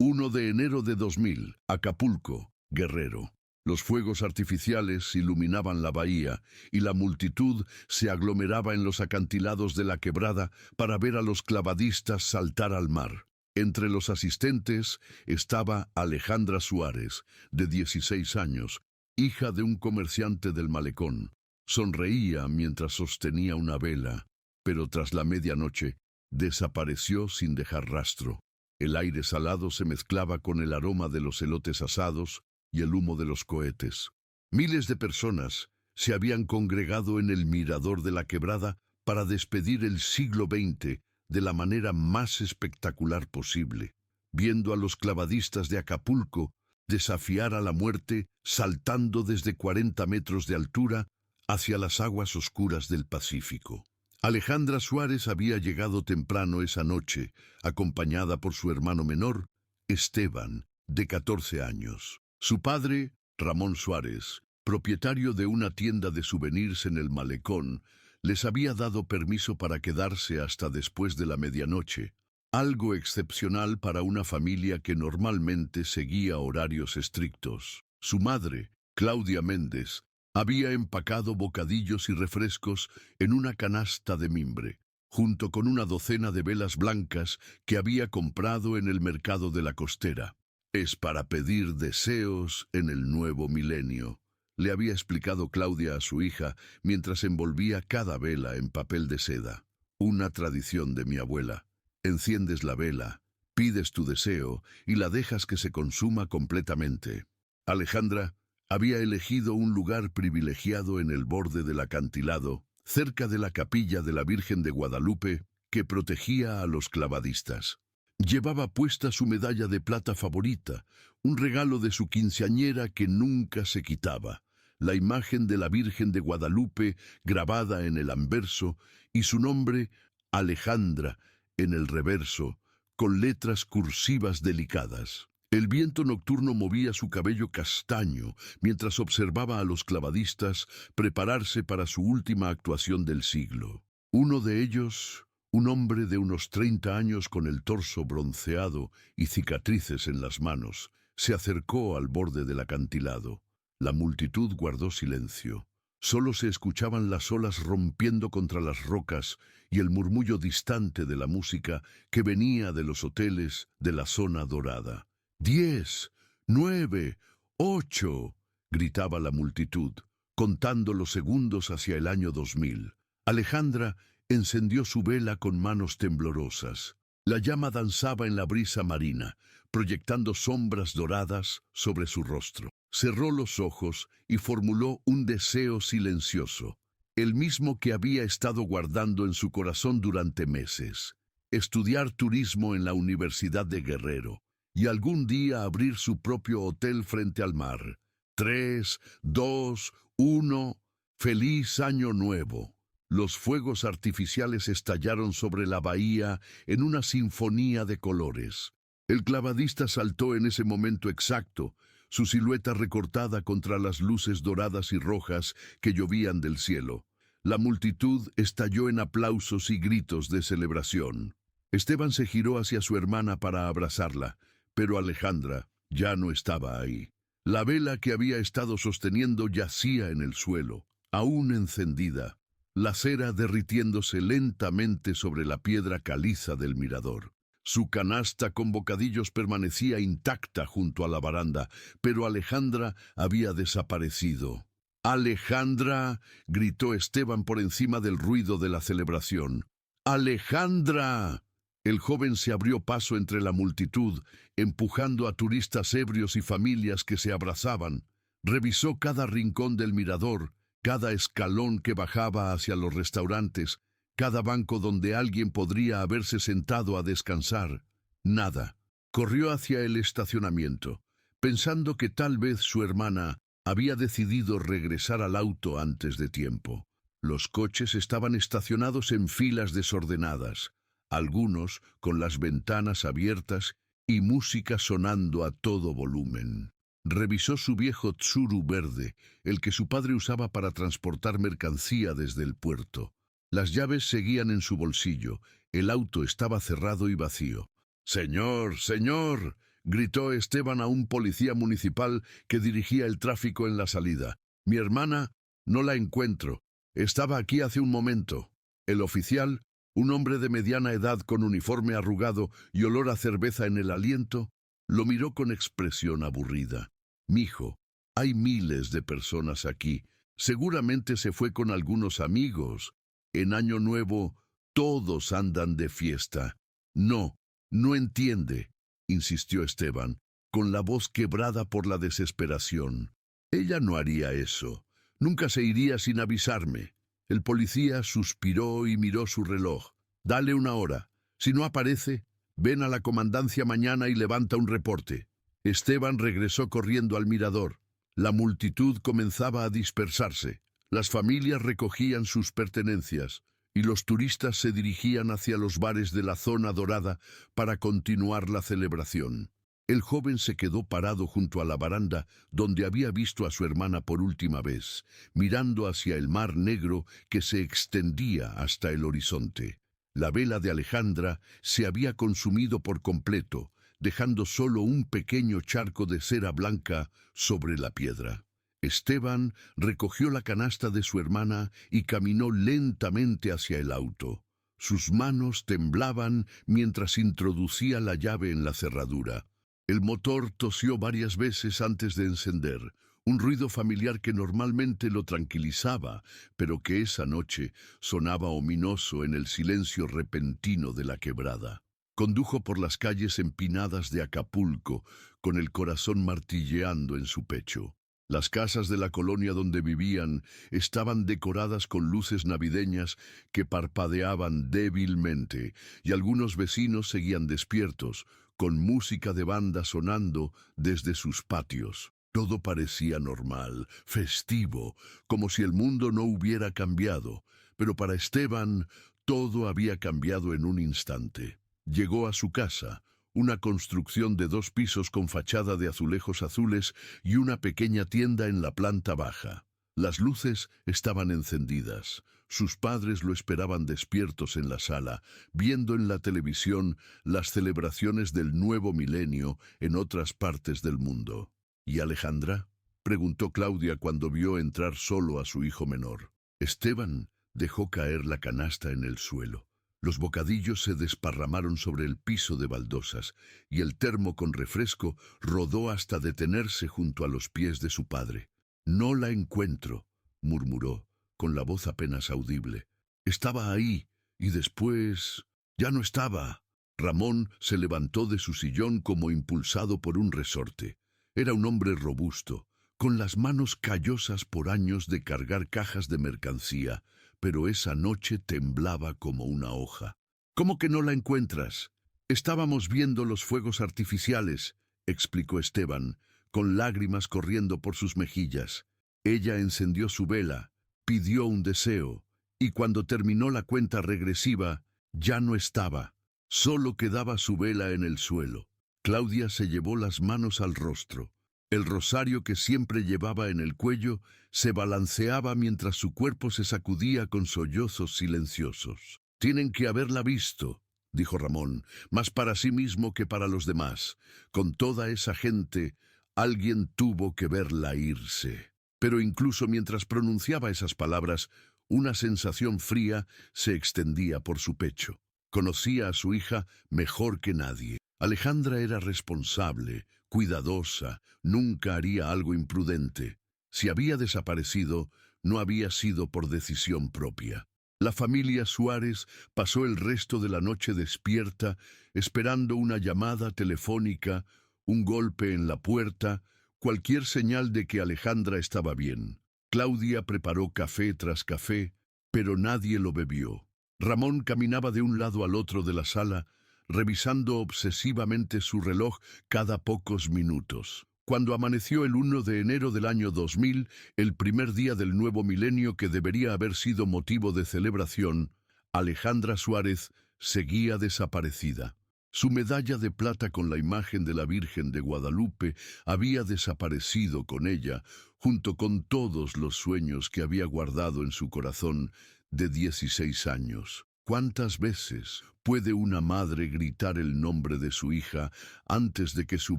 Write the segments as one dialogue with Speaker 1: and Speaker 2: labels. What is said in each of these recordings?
Speaker 1: 1 de enero de 2000, Acapulco, Guerrero. Los fuegos artificiales iluminaban la bahía y la multitud se aglomeraba en los acantilados de la quebrada para ver a los clavadistas saltar al mar. Entre los asistentes estaba Alejandra Suárez, de 16 años, hija de un comerciante del malecón. Sonreía mientras sostenía una vela, pero tras la medianoche desapareció sin dejar rastro. El aire salado se mezclaba con el aroma de los elotes asados y el humo de los cohetes. Miles de personas se habían congregado en el mirador de la quebrada para despedir el siglo XX de la manera más espectacular posible, viendo a los clavadistas de Acapulco desafiar a la muerte saltando desde 40 metros de altura hacia las aguas oscuras del Pacífico. Alejandra Suárez había llegado temprano esa noche, acompañada por su hermano menor, Esteban, de 14 años. Su padre, Ramón Suárez, propietario de una tienda de souvenirs en el malecón, les había dado permiso para quedarse hasta después de la medianoche, algo excepcional para una familia que normalmente seguía horarios estrictos. Su madre, Claudia Méndez, había empacado bocadillos y refrescos en una canasta de mimbre, junto con una docena de velas blancas que había comprado en el mercado de la Costera. Es para pedir deseos en el nuevo milenio, le había explicado Claudia a su hija mientras envolvía cada vela en papel de seda. Una tradición de mi abuela. Enciendes la vela, pides tu deseo y la dejas que se consuma completamente. Alejandra había elegido un lugar privilegiado en el borde del acantilado, cerca de la capilla de la Virgen de Guadalupe, que protegía a los clavadistas. Llevaba puesta su medalla de plata favorita, un regalo de su quinceañera que nunca se quitaba, la imagen de la Virgen de Guadalupe grabada en el anverso y su nombre, Alejandra, en el reverso, con letras cursivas delicadas. El viento nocturno movía su cabello castaño mientras observaba a los clavadistas prepararse para su última actuación del siglo. Uno de ellos, un hombre de unos 30 años con el torso bronceado y cicatrices en las manos, se acercó al borde del acantilado. La multitud guardó silencio. Solo se escuchaban las olas rompiendo contra las rocas y el murmullo distante de la música que venía de los hoteles de la zona dorada. 10, 9, 8, gritaba la multitud, contando los segundos hacia el año 2000. Alejandra encendió su vela con manos temblorosas. La llama danzaba en la brisa marina, proyectando sombras doradas sobre su rostro. Cerró los ojos y formuló un deseo silencioso, el mismo que había estado guardando en su corazón durante meses: estudiar turismo en la Universidad de Guerrero y algún día abrir su propio hotel frente al mar. 3, 2, 1, ¡feliz año nuevo! Los fuegos artificiales estallaron sobre la bahía en una sinfonía de colores. El clavadista saltó en ese momento exacto, su silueta recortada contra las luces doradas y rojas que llovían del cielo. La multitud estalló en aplausos y gritos de celebración. Esteban se giró hacia su hermana para abrazarla, pero Alejandra ya no estaba ahí. La vela que había estado sosteniendo yacía en el suelo, aún encendida, la cera derritiéndose lentamente sobre la piedra caliza del mirador. Su canasta con bocadillos permanecía intacta junto a la baranda, pero Alejandra había desaparecido. ¡Alejandra!, gritó Esteban por encima del ruido de la celebración. ¡Alejandra! El joven se abrió paso entre la multitud, empujando a turistas ebrios y familias que se abrazaban. Revisó cada rincón del mirador, cada escalón que bajaba hacia los restaurantes, cada banco donde alguien podría haberse sentado a descansar. Nada. Corrió hacia el estacionamiento, pensando que tal vez su hermana había decidido regresar al auto antes de tiempo. Los coches estaban estacionados en filas desordenadas, algunos con las ventanas abiertas y música sonando a todo volumen. Revisó su viejo Tsuru verde, el que su padre usaba para transportar mercancía desde el puerto. Las llaves seguían en su bolsillo. El auto estaba cerrado y vacío. «¡Señor, señor!», gritó Esteban a un policía municipal que dirigía el tráfico en la salida. Mi hermana, no la encuentro. Estaba aquí hace un momento. El oficial, un hombre de mediana edad con uniforme arrugado y olor a cerveza en el aliento, lo miró con expresión aburrida. Mijo, hay miles de personas aquí. Seguramente se fue con algunos amigos. En Año Nuevo, todos andan de fiesta. No, no entiende, insistió Esteban, con la voz quebrada por la desesperación. Ella no haría eso. Nunca se iría sin avisarme. El policía suspiró y miró su reloj. Dale una hora. Si no aparece, ven a la comandancia mañana y levanta un reporte. Esteban regresó corriendo al mirador. La multitud comenzaba a dispersarse. Las familias recogían sus pertenencias y los turistas se dirigían hacia los bares de la zona dorada para continuar la celebración. El joven se quedó parado junto a la baranda donde había visto a su hermana por última vez, mirando hacia el mar negro que se extendía hasta el horizonte. La vela de Alejandra se había consumido por completo, dejando solo un pequeño charco de cera blanca sobre la piedra. Esteban recogió la canasta de su hermana y caminó lentamente hacia el auto. Sus manos temblaban mientras introducía la llave en la cerradura. El motor tosió varias veces antes de encender, un ruido familiar que normalmente lo tranquilizaba, pero que esa noche sonaba ominoso en el silencio repentino de la quebrada. Condujo por las calles empinadas de Acapulco, con el corazón martilleando en su pecho. Las casas de la colonia donde vivían estaban decoradas con luces navideñas que parpadeaban débilmente, y algunos vecinos seguían despiertos, con música de banda sonando desde sus patios. Todo parecía normal, festivo, como si el mundo no hubiera cambiado, pero para Esteban todo había cambiado en un instante. Llegó a su casa, una construcción de 2 pisos con fachada de azulejos azules y una pequeña tienda en la planta baja. Las luces estaban encendidas. Sus padres lo esperaban despiertos en la sala, viendo en la televisión las celebraciones del nuevo milenio en otras partes del mundo. ¿Y Alejandra?, preguntó Claudia cuando vio entrar solo a su hijo menor. Esteban dejó caer la canasta en el suelo. Los bocadillos se desparramaron sobre el piso de baldosas y el termo con refresco rodó hasta detenerse junto a los pies de su padre. «No la encuentro», murmuró, con la voz apenas audible. «Estaba ahí, y después... ya no estaba». Ramón se levantó de su sillón como impulsado por un resorte. Era un hombre robusto, con las manos callosas por años de cargar cajas de mercancía, pero esa noche temblaba como una hoja. «¿Cómo que no la encuentras? Estábamos viendo los fuegos artificiales», explicó Esteban, con lágrimas corriendo por sus mejillas. Ella encendió su vela, pidió un deseo, y cuando terminó la cuenta regresiva, ya no estaba. Solo quedaba su vela en el suelo. Claudia se llevó las manos al rostro. El rosario que siempre llevaba en el cuello se balanceaba mientras su cuerpo se sacudía con sollozos silenciosos. «Tienen que haberla visto», dijo Ramón, «más para sí mismo que para los demás. Con toda esa gente, alguien tuvo que verla irse». Pero incluso mientras pronunciaba esas palabras, una sensación fría se extendía por su pecho. Conocía a su hija mejor que nadie. Alejandra era responsable, cuidadosa, nunca haría algo imprudente. Si había desaparecido, no había sido por decisión propia. La familia Suárez pasó el resto de la noche despierta, esperando una llamada telefónica, un golpe en la puerta, cualquier señal de que Alejandra estaba bien. Claudia preparó café tras café, pero nadie lo bebió. Ramón caminaba de un lado al otro de la sala, revisando obsesivamente su reloj cada pocos minutos. Cuando amaneció el 1 de enero del año 2000, el primer día del nuevo milenio que debería haber sido motivo de celebración, Alejandra Suárez seguía desaparecida. Su medalla de plata con la imagen de la Virgen de Guadalupe había desaparecido con ella, junto con todos los sueños que había guardado en su corazón de 16 años. ¿Cuántas veces puede una madre gritar el nombre de su hija antes de que su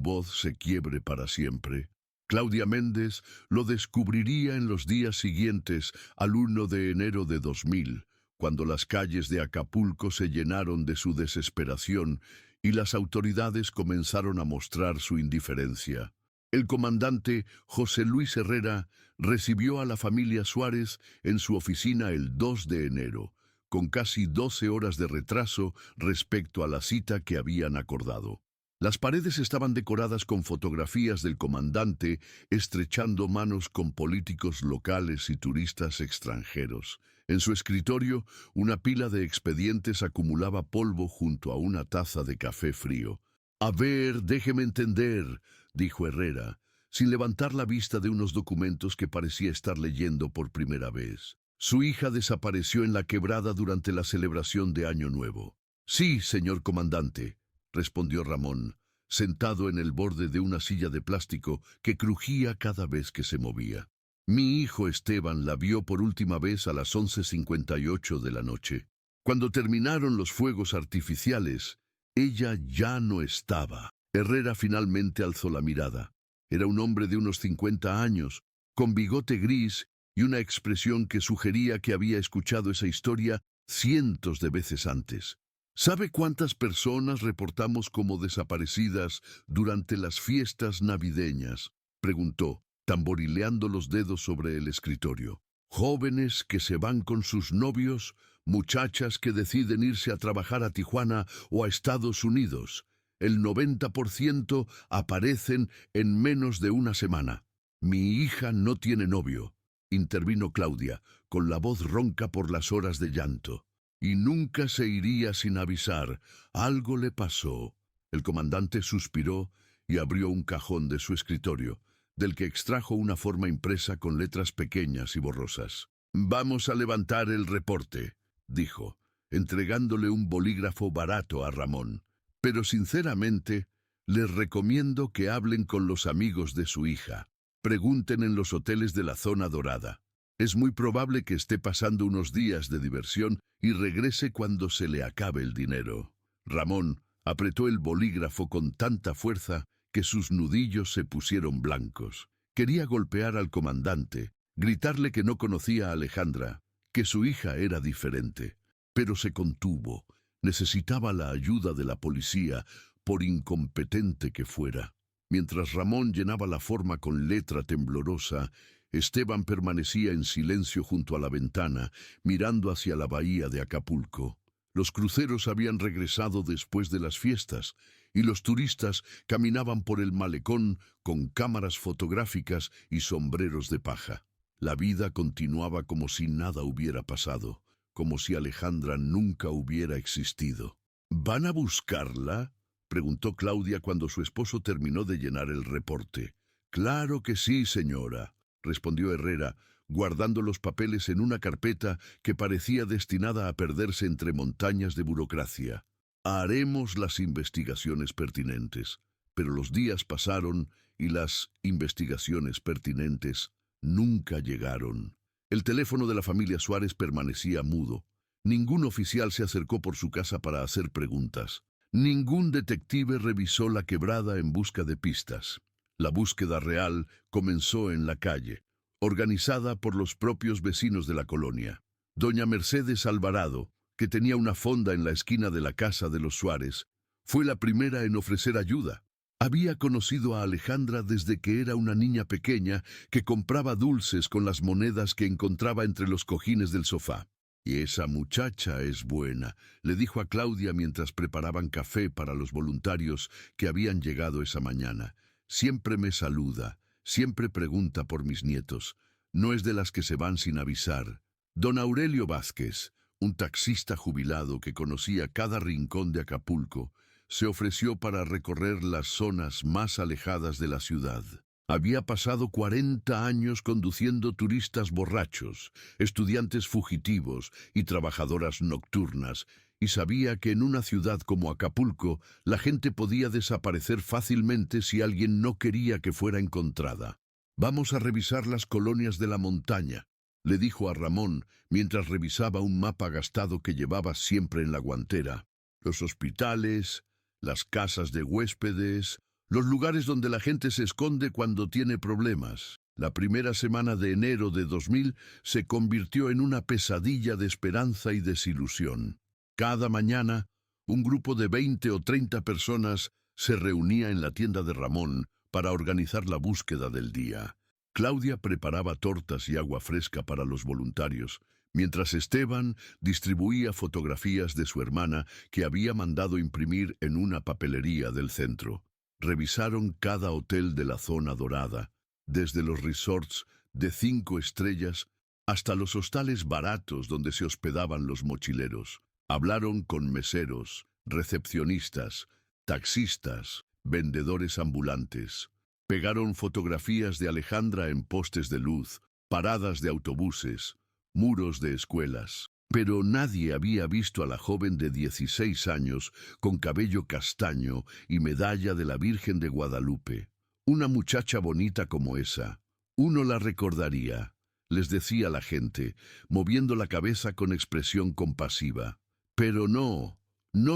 Speaker 1: voz se quiebre para siempre? Claudia Méndez lo descubriría en los días siguientes al 1 de enero de 2000, cuando las calles de Acapulco se llenaron de su desesperación y las autoridades comenzaron a mostrar su indiferencia. El comandante José Luis Herrera recibió a la familia Suárez en su oficina el 2 de enero, con casi 12 horas de retraso respecto a la cita que habían acordado. Las paredes estaban decoradas con fotografías del comandante estrechando manos con políticos locales y turistas extranjeros. En su escritorio, una pila de expedientes acumulaba polvo junto a una taza de café frío. «A ver, déjeme entender», dijo Herrera, sin levantar la vista de unos documentos que parecía estar leyendo por primera vez. Su hija desapareció en la quebrada durante la celebración de Año Nuevo. «Sí, señor comandante», respondió Ramón, sentado en el borde de una silla de plástico que crujía cada vez que se movía. «Mi hijo Esteban la vio por última vez a las 11:58 de la noche. Cuando terminaron los fuegos artificiales, ella ya no estaba». Herrera finalmente alzó la mirada. Era un hombre de unos 50 años, con bigote gris y una expresión que sugería que había escuchado esa historia cientos de veces antes. ¿Sabe cuántas personas reportamos como desaparecidas durante las fiestas navideñas?, preguntó, tamborileando los dedos sobre el escritorio. Jóvenes que se van con sus novios, muchachas que deciden irse a trabajar a Tijuana o a Estados Unidos. El 90% aparecen en menos de una semana. «Mi hija no tiene novio», intervino Claudia, con la voz ronca por las horas de llanto. «Y nunca se iría sin avisar. Algo le pasó». El comandante suspiró y abrió un cajón de su escritorio, del que extrajo una forma impresa con letras pequeñas y borrosas. «Vamos a levantar el reporte», dijo, entregándole un bolígrafo barato a Ramón. «Pero sinceramente, les recomiendo que hablen con los amigos de su hija. Pregunten en los hoteles de la zona dorada. Es muy probable que esté pasando unos días de diversión y regrese cuando se le acabe el dinero». Ramón apretó el bolígrafo con tanta fuerza que sus nudillos se pusieron blancos. Quería golpear al comandante, gritarle que no conocía a Alejandra, que su hija era diferente, pero se contuvo. Necesitaba la ayuda de la policía, por incompetente que fuera. Mientras Ramón llenaba la forma con letra temblorosa, Esteban permanecía en silencio junto a la ventana, mirando hacia la bahía de Acapulco. Los cruceros habían regresado después de las fiestas, y los turistas caminaban por el malecón con cámaras fotográficas y sombreros de paja. La vida continuaba como si nada hubiera pasado, como si Alejandra nunca hubiera existido. «¿Van a buscarla?», preguntó Claudia cuando su esposo terminó de llenar el reporte. «Claro que sí, señora», respondió Herrera, guardando los papeles en una carpeta que parecía destinada a perderse entre montañas de burocracia. «Haremos las investigaciones pertinentes». Pero los días pasaron y las investigaciones pertinentes nunca llegaron. El teléfono de la familia Suárez permanecía mudo. Ningún oficial se acercó por su casa para hacer preguntas. Ningún detective revisó la quebrada en busca de pistas. La búsqueda real comenzó en la calle, organizada por los propios vecinos de la colonia. Doña Mercedes Alvarado, que tenía una fonda en la esquina de la casa de los Suárez, fue la primera en ofrecer ayuda. Había conocido a Alejandra desde que era una niña pequeña que compraba dulces con las monedas que encontraba entre los cojines del sofá. «Y esa muchacha es buena», le dijo a Claudia mientras preparaban café para los voluntarios que habían llegado esa mañana. «Siempre me saluda, siempre pregunta por mis nietos. No es de las que se van sin avisar». Don Aurelio Vázquez, un taxista jubilado que conocía cada rincón de Acapulco, se ofreció para recorrer las zonas más alejadas de la ciudad. Había pasado 40 años conduciendo turistas borrachos, estudiantes fugitivos y trabajadoras nocturnas, y sabía que en una ciudad como Acapulco la gente podía desaparecer fácilmente si alguien no quería que fuera encontrada. «Vamos a revisar las colonias de la montaña», le dijo a Ramón mientras revisaba un mapa gastado que llevaba siempre en la guantera. Los hospitales, las casas de huéspedes, los lugares donde la gente se esconde cuando tiene problemas. La primera semana de enero de 2000 se convirtió en una pesadilla de esperanza y desilusión. Cada mañana, un grupo de 20 o 30 personas se reunía en la tienda de Ramón para organizar la búsqueda del día. Claudia preparaba tortas y agua fresca para los voluntarios, mientras Esteban distribuía fotografías de su hermana que había mandado imprimir en una papelería del centro. Revisaron cada hotel de la zona dorada, desde los resorts de 5 estrellas hasta los hostales baratos donde se hospedaban los mochileros. Hablaron con meseros, recepcionistas, taxistas, vendedores ambulantes. Pegaron fotografías de Alejandra en postes de luz, paradas de autobuses, muros de escuelas. Pero nadie había visto a la joven de 16 años con cabello castaño y medalla de la Virgen de Guadalupe. Una muchacha bonita como esa. Uno la recordaría, les decía la gente, moviendo la cabeza con expresión compasiva. Pero no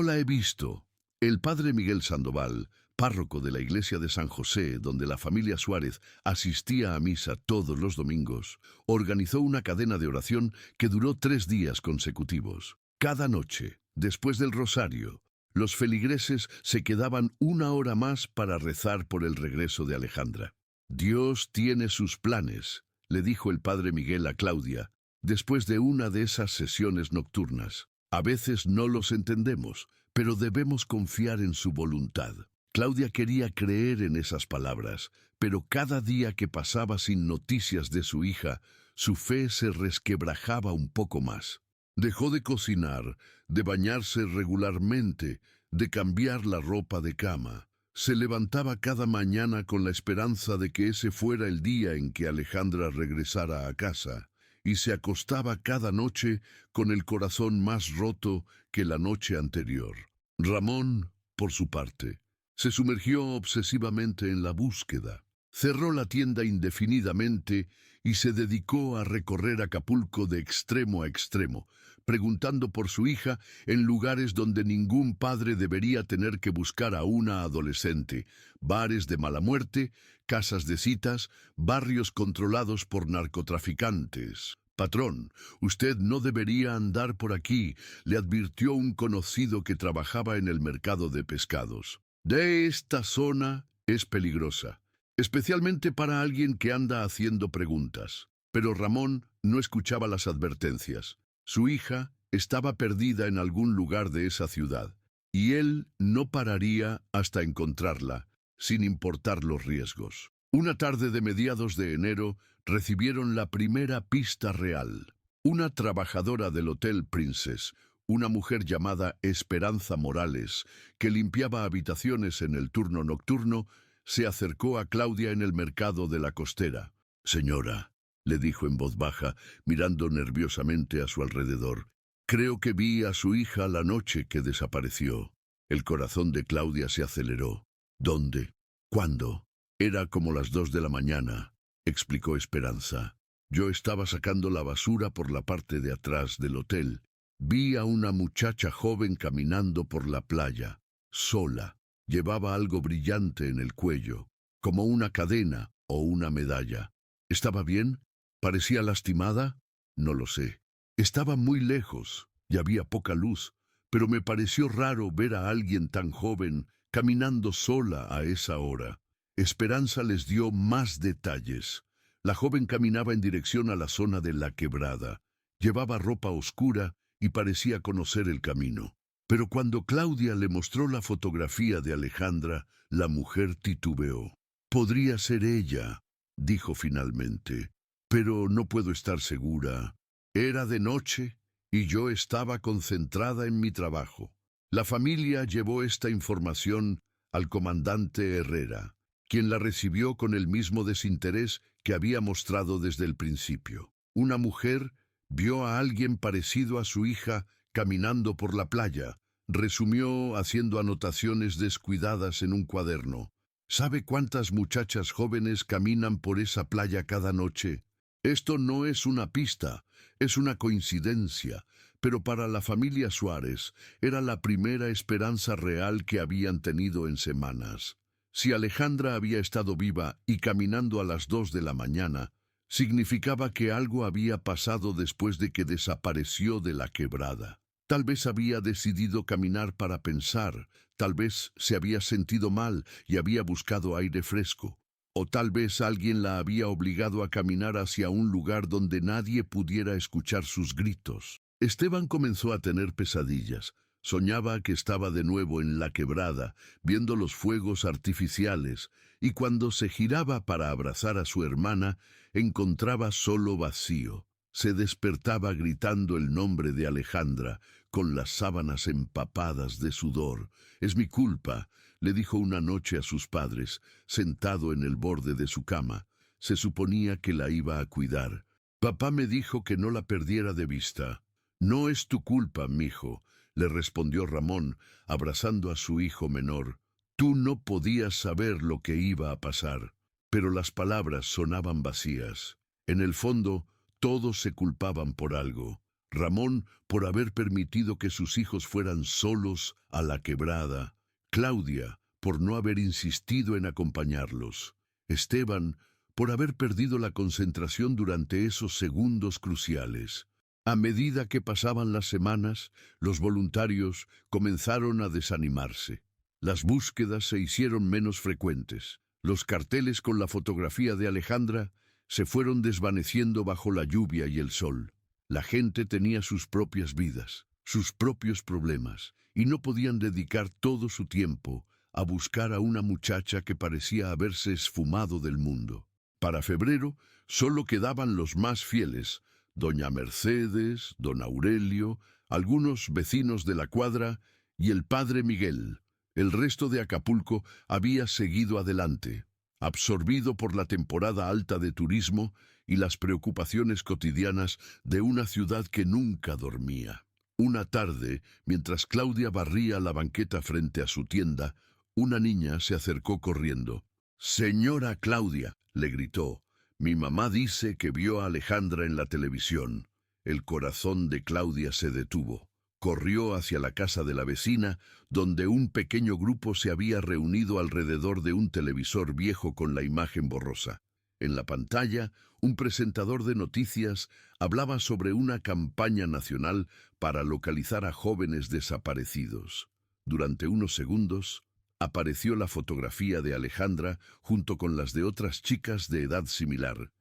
Speaker 1: la he visto. El padre Miguel Sandoval, párroco de la iglesia de San José, donde la familia Suárez asistía a misa todos los domingos, organizó una cadena de oración que duró 3 días consecutivos. Cada noche, después del rosario, los feligreses se quedaban 1 hora más para rezar por el regreso de Alejandra. Dios tiene sus planes, le dijo el padre Miguel a Claudia, después de una de esas sesiones nocturnas. A veces no los entendemos, pero debemos confiar en su voluntad. Claudia quería creer en esas palabras, pero cada día que pasaba sin noticias de su hija, su fe se resquebrajaba un poco más. Dejó de cocinar, de bañarse regularmente, de cambiar la ropa de cama. Se levantaba cada mañana con la esperanza de que ese fuera el día en que Alejandra regresara a casa, y se acostaba cada noche con el corazón más roto que la noche anterior. Ramón, por su parte, se sumergió obsesivamente en la búsqueda. Cerró la tienda indefinidamente y se dedicó a recorrer Acapulco de extremo a extremo, preguntando por su hija en lugares donde ningún padre debería tener que buscar a una adolescente: bares de mala muerte, casas de citas, barrios controlados por narcotraficantes. «Patrón, usted no debería andar por aquí», le advirtió un conocido que trabajaba en el mercado de pescados. «De esta zona es peligrosa, especialmente para alguien que anda haciendo preguntas». Pero Ramón no escuchaba las advertencias. Su hija estaba perdida en algún lugar de esa ciudad, y él no pararía hasta encontrarla, sin importar los riesgos. Una tarde de mediados de enero recibieron la primera pista real. Una trabajadora del Hotel Princess, una mujer llamada Esperanza Morales, que limpiaba habitaciones en el turno nocturno, se acercó a Claudia en el mercado de la Costera. «Señora», le dijo en voz baja, mirando nerviosamente a su alrededor, «creo que vi a su hija la noche que desapareció». El corazón de Claudia se aceleró. «¿Dónde? ¿Cuándo?» «Era como las 2 de la mañana», explicó Esperanza. «Yo estaba sacando la basura por la parte de atrás del hotel. Vi a una muchacha joven caminando por la playa, sola. Llevaba algo brillante en el cuello, como una cadena o una medalla. ¿Estaba bien? ¿Parecía lastimada? No lo sé. Estaba muy lejos y había poca luz, pero me pareció raro ver a alguien tan joven caminando sola a esa hora». Esperanza les dio más detalles. La joven caminaba en dirección a la zona de la quebrada. Llevaba ropa oscura y parecía conocer el camino. Pero cuando Claudia le mostró la fotografía de Alejandra, la mujer titubeó. «Podría ser ella», dijo finalmente, «pero no puedo estar segura. Era de noche y yo estaba concentrada en mi trabajo». La familia llevó esta información al comandante Herrera, quien la recibió con el mismo desinterés que había mostrado desde el principio. Una mujer vio a alguien parecido a su hija caminando por la playa, resumió haciendo anotaciones descuidadas en un cuaderno. «¿Sabe cuántas muchachas jóvenes caminan por esa playa cada noche? Esto no es una pista, es una coincidencia, pero para la familia Suárez era la primera esperanza real que habían tenido en semanas. Si Alejandra había estado viva y caminando a las 2 de la mañana, significaba que algo había pasado después de que desapareció de la quebrada. Tal vez había decidido caminar para pensar, tal vez se había sentido mal y había buscado aire fresco, o tal vez alguien la había obligado a caminar hacia un lugar donde nadie pudiera escuchar sus gritos. Esteban comenzó a tener pesadillas. Soñaba que estaba de nuevo en la quebrada, viendo los fuegos artificiales, y cuando se giraba para abrazar a su hermana, encontraba solo vacío. Se despertaba gritando el nombre de Alejandra, con las sábanas empapadas de sudor. «Es mi culpa», le dijo una noche a sus padres, sentado en el borde de su cama. Se suponía que la iba a cuidar. «Papá me dijo que no la perdiera de vista». «No es tu culpa, mijo», le respondió Ramón, abrazando a su hijo menor. «Tú no podías saber lo que iba a pasar». Pero las palabras sonaban vacías. En el fondo, todos se culpaban por algo. Ramón por haber permitido que sus hijos fueran solos a la quebrada. Claudia por no haber insistido en acompañarlos. Esteban por haber perdido la concentración durante esos segundos cruciales. A medida que pasaban las semanas, los voluntarios comenzaron a desanimarse. Las búsquedas se hicieron menos frecuentes. Los carteles con la fotografía de Alejandra se fueron desvaneciendo bajo la lluvia y el sol. La gente tenía sus propias vidas, sus propios problemas, y no podían dedicar todo su tiempo a buscar a una muchacha que parecía haberse esfumado del mundo. Para febrero solo quedaban los más fieles: doña Mercedes, don Aurelio, algunos vecinos de la cuadra y el padre Miguel. El resto de Acapulco había seguido adelante, absorbido por la temporada alta de turismo y las preocupaciones cotidianas de una ciudad que nunca dormía. Una tarde, mientras Claudia barría la banqueta frente a su tienda, una niña se acercó corriendo. «Señora Claudia», le gritó, «mi mamá dice que vio a Alejandra en la televisión». El corazón de Claudia se detuvo. Corrió hacia la casa de la vecina, donde un pequeño grupo se había reunido alrededor de un televisor viejo con la imagen borrosa. En la pantalla, un presentador de noticias hablaba sobre una campaña nacional para localizar a jóvenes desaparecidos. Durante unos segundos, apareció la fotografía de Alejandra junto con las de otras chicas de edad similar.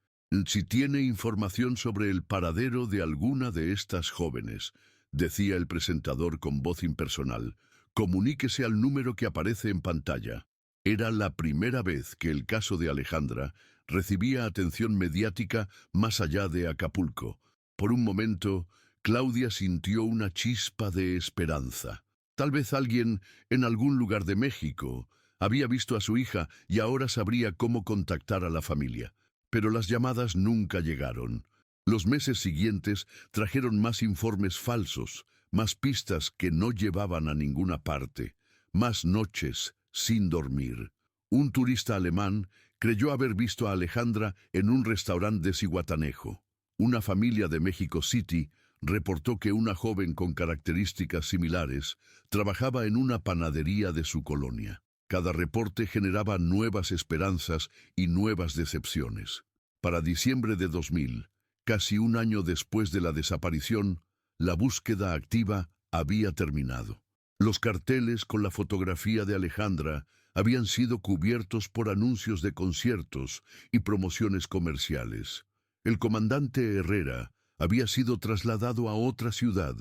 Speaker 1: «Si tiene información sobre el paradero de alguna de estas jóvenes», decía el presentador con voz impersonal, «comuníquese al número que aparece en pantalla». Era la primera vez que el caso de Alejandra recibía atención mediática más allá de Acapulco. Por un momento, Claudia sintió una chispa de esperanza. Tal vez alguien en algún lugar de México había visto a su hija y ahora sabría cómo contactar a la familia. Pero las llamadas nunca llegaron. Los meses siguientes trajeron más informes falsos, más pistas que no llevaban a ninguna parte, más noches sin dormir. Un turista alemán creyó haber visto a Alejandra en un restaurante de Zihuatanejo. Una familia de México City reportó que una joven con características similares trabajaba en una panadería de su colonia. Cada reporte generaba nuevas esperanzas y nuevas decepciones. Para diciembre de 2000, casi un año después de la desaparición, la búsqueda activa había terminado. Los carteles con la fotografía de Alejandra habían sido cubiertos por anuncios de conciertos y promociones comerciales. El comandante Herrera había sido trasladado a otra ciudad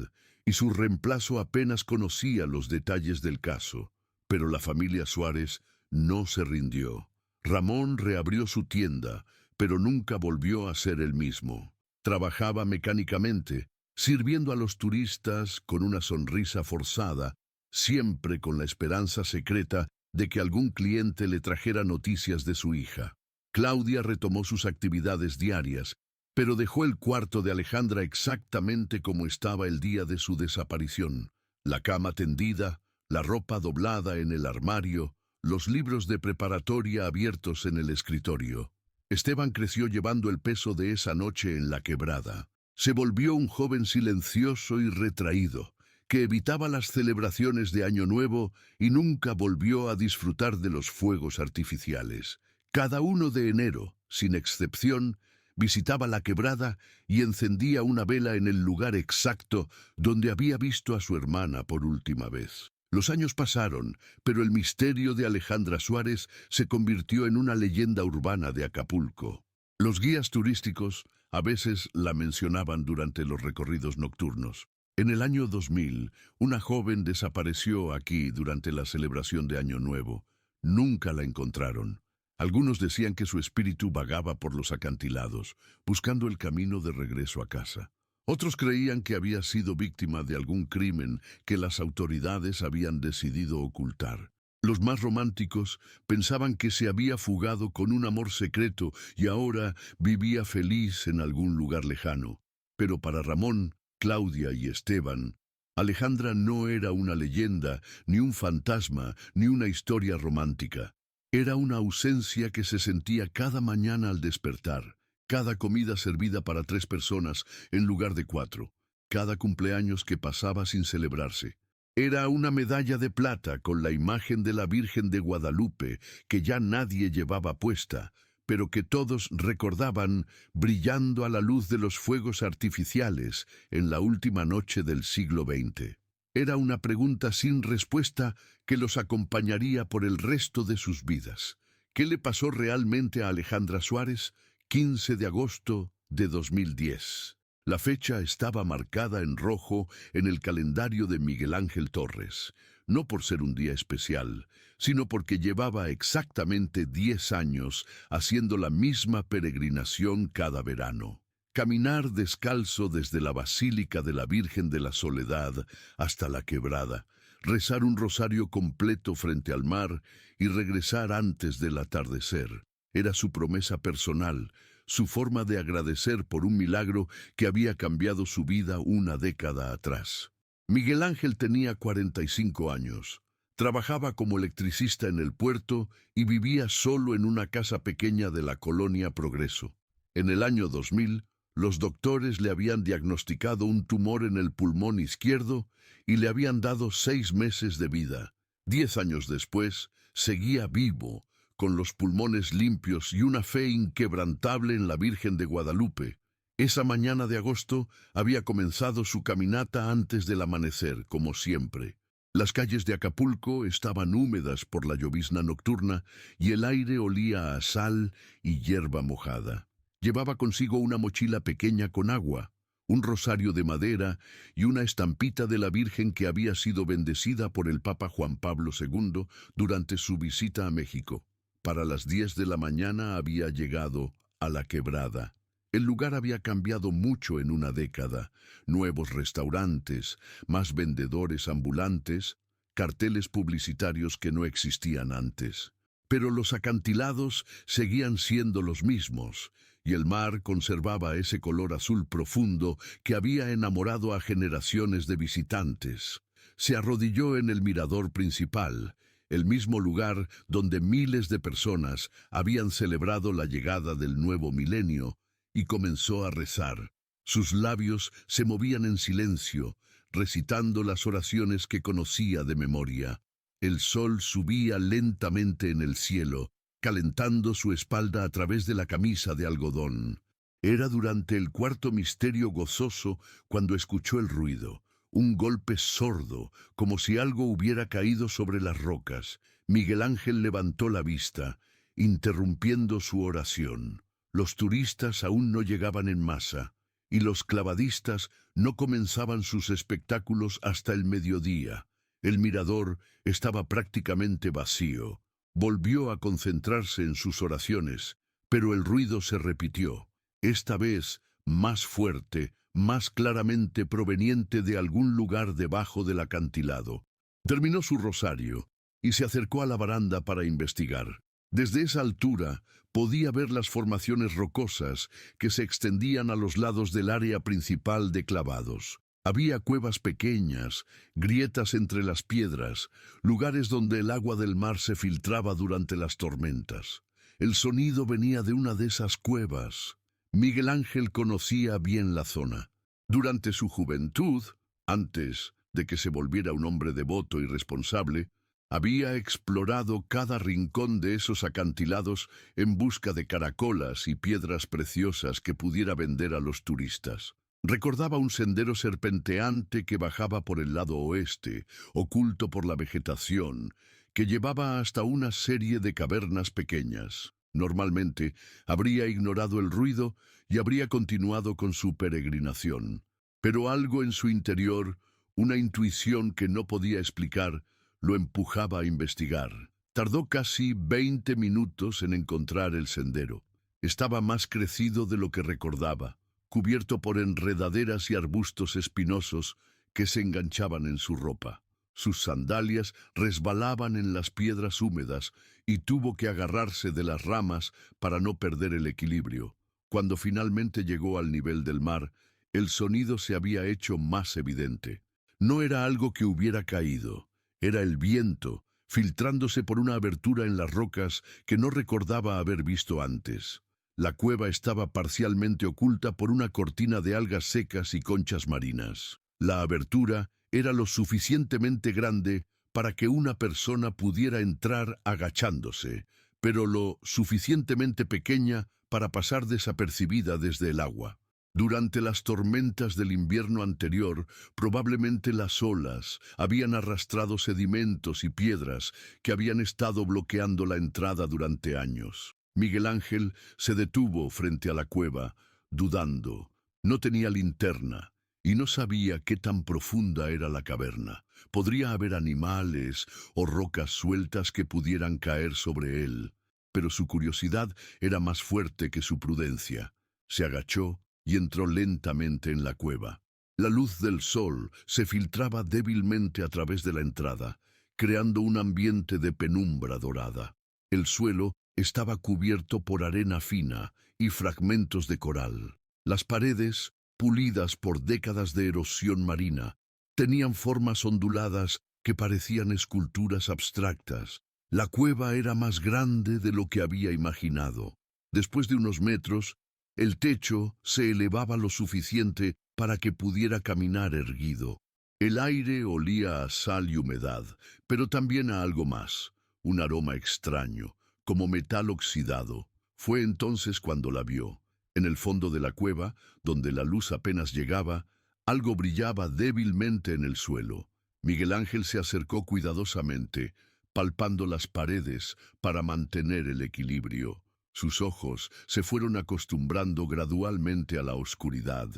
Speaker 1: y su reemplazo apenas conocía los detalles del caso. Pero la familia Suárez no se rindió. Ramón reabrió su tienda, pero nunca volvió a ser el mismo. Trabajaba mecánicamente, sirviendo a los turistas con una sonrisa forzada, siempre con la esperanza secreta de que algún cliente le trajera noticias de su hija. Claudia retomó sus actividades diarias, pero dejó el cuarto de Alejandra exactamente como estaba el día de su desaparición. La cama tendida, la ropa doblada en el armario, los libros de preparatoria abiertos en el escritorio. Esteban creció llevando el peso de esa noche en la quebrada. Se volvió un joven silencioso y retraído, que evitaba las celebraciones de Año Nuevo y nunca volvió a disfrutar de los fuegos artificiales. Cada 1 de enero, sin excepción, visitaba la quebrada y encendía una vela en el lugar exacto donde había visto a su hermana por última vez. Los años pasaron, pero el misterio de Alejandra Suárez se convirtió en una leyenda urbana de Acapulco. Los guías turísticos a veces la mencionaban durante los recorridos nocturnos. En el año 2000, una joven desapareció aquí durante la celebración de Año Nuevo. Nunca la encontraron. Algunos decían que su espíritu vagaba por los acantilados, buscando el camino de regreso a casa. Otros creían que había sido víctima de algún crimen que las autoridades habían decidido ocultar. Los más románticos pensaban que se había fugado con un amor secreto y ahora vivía feliz en algún lugar lejano. Pero para Ramón, Claudia y Esteban, Alejandra no era una leyenda, ni un fantasma, ni una historia romántica. Era una ausencia que se sentía cada mañana al despertar. Cada comida servida para 3 personas en lugar de 4. Cada cumpleaños que pasaba sin celebrarse. Era una medalla de plata con la imagen de la Virgen de Guadalupe que ya nadie llevaba puesta, pero que todos recordaban brillando a la luz de los fuegos artificiales en la última noche del siglo XX. Era una pregunta sin respuesta que los acompañaría por el resto de sus vidas. ¿Qué le pasó realmente a Alejandra Suárez? 15 de agosto de 2010. La fecha estaba marcada en rojo en el calendario de Miguel Ángel Torres, no por ser un día especial, sino porque llevaba exactamente 10 años haciendo la misma peregrinación cada verano. Caminar descalzo desde la Basílica de la Virgen de la Soledad hasta la Quebrada, rezar un rosario completo frente al mar y regresar antes del atardecer. Era su promesa personal, su forma de agradecer por un milagro que había cambiado su vida una década atrás. Miguel Ángel tenía 45 años. Trabajaba como electricista en el puerto y vivía solo en una casa pequeña de la colonia Progreso. En el año 2000, los doctores le habían diagnosticado un tumor en el pulmón izquierdo y le habían dado 6 meses de vida. 10 años después, seguía vivo, con los pulmones limpios y una fe inquebrantable en la Virgen de Guadalupe. Esa mañana de agosto había comenzado su caminata antes del amanecer, como siempre. Las calles de Acapulco estaban húmedas por la llovizna nocturna y el aire olía a sal y hierba mojada. Llevaba consigo una mochila pequeña con agua, un rosario de madera y una estampita de la Virgen que había sido bendecida por el Papa Juan Pablo II durante su visita a México. Para las 10 de la mañana había llegado a la Quebrada. El lugar había cambiado mucho en una década. Nuevos restaurantes, más vendedores ambulantes, carteles publicitarios que no existían antes. Pero los acantilados seguían siendo los mismos, y el mar conservaba ese color azul profundo que había enamorado a generaciones de visitantes. Se arrodilló en el mirador principal, el mismo lugar donde miles de personas habían celebrado la llegada del nuevo milenio, y comenzó a rezar. Sus labios se movían en silencio, recitando las oraciones que conocía de memoria. El sol subía lentamente en el cielo, calentando su espalda a través de la camisa de algodón. Era durante el cuarto misterio gozoso cuando escuchó el ruido. Un golpe sordo, como si algo hubiera caído sobre las rocas. Miguel Ángel levantó la vista, interrumpiendo su oración. Los turistas aún no llegaban en masa, y los clavadistas no comenzaban sus espectáculos hasta el mediodía. El mirador estaba prácticamente vacío. Volvió a concentrarse en sus oraciones, pero el ruido se repitió, esta vez más fuerte, más claramente proveniente de algún lugar debajo del acantilado. Terminó su rosario y se acercó a la baranda para investigar. Desde esa altura podía ver las formaciones rocosas que se extendían a los lados del área principal de clavados. Había cuevas pequeñas, grietas entre las piedras, lugares donde el agua del mar se filtraba durante las tormentas. El sonido venía de una de esas cuevas. Miguel Ángel conocía bien la zona. Durante su juventud, antes de que se volviera un hombre devoto y responsable, había explorado cada rincón de esos acantilados en busca de caracolas y piedras preciosas que pudiera vender a los turistas. Recordaba un sendero serpenteante que bajaba por el lado oeste, oculto por la vegetación, que llevaba hasta una serie de cavernas pequeñas. Normalmente habría ignorado el ruido y habría continuado con su peregrinación. Pero algo en su interior, una intuición que no podía explicar, lo empujaba a investigar. Tardó casi 20 minutos en encontrar el sendero. Estaba más crecido de lo que recordaba, cubierto por enredaderas y arbustos espinosos que se enganchaban en su ropa. Sus sandalias resbalaban en las piedras húmedas y tuvo que agarrarse de las ramas para no perder el equilibrio. Cuando finalmente llegó al nivel del mar, el sonido se había hecho más evidente. No era algo que hubiera caído, era el viento, filtrándose por una abertura en las rocas que no recordaba haber visto antes. La cueva estaba parcialmente oculta por una cortina de algas secas y conchas marinas. La abertura era lo suficientemente grande para que una persona pudiera entrar agachándose, pero lo suficientemente pequeña para pasar desapercibida desde el agua. Durante las tormentas del invierno anterior, probablemente las olas habían arrastrado sedimentos y piedras que habían estado bloqueando la entrada durante años. Miguel Ángel se detuvo frente a la cueva, dudando. No tenía linterna y no sabía qué tan profunda era la caverna. Podría haber animales o rocas sueltas que pudieran caer sobre él, pero su curiosidad era más fuerte que su prudencia. Se agachó y entró lentamente en la cueva. La luz del sol se filtraba débilmente a través de la entrada, creando un ambiente de penumbra dorada. El suelo estaba cubierto por arena fina y fragmentos de coral. Las paredes, pulidas por décadas de erosión marina, tenían formas onduladas que parecían esculturas abstractas. La cueva era más grande de lo que había imaginado. Después de unos metros, el techo se elevaba lo suficiente para que pudiera caminar erguido. El aire olía a sal y humedad, pero también a algo más, un aroma extraño, como metal oxidado. Fue entonces cuando la vio. En el fondo de la cueva, donde la luz apenas llegaba, algo brillaba débilmente en el suelo. Miguel Ángel se acercó cuidadosamente, palpando las paredes para mantener el equilibrio. Sus ojos se fueron acostumbrando gradualmente a la oscuridad.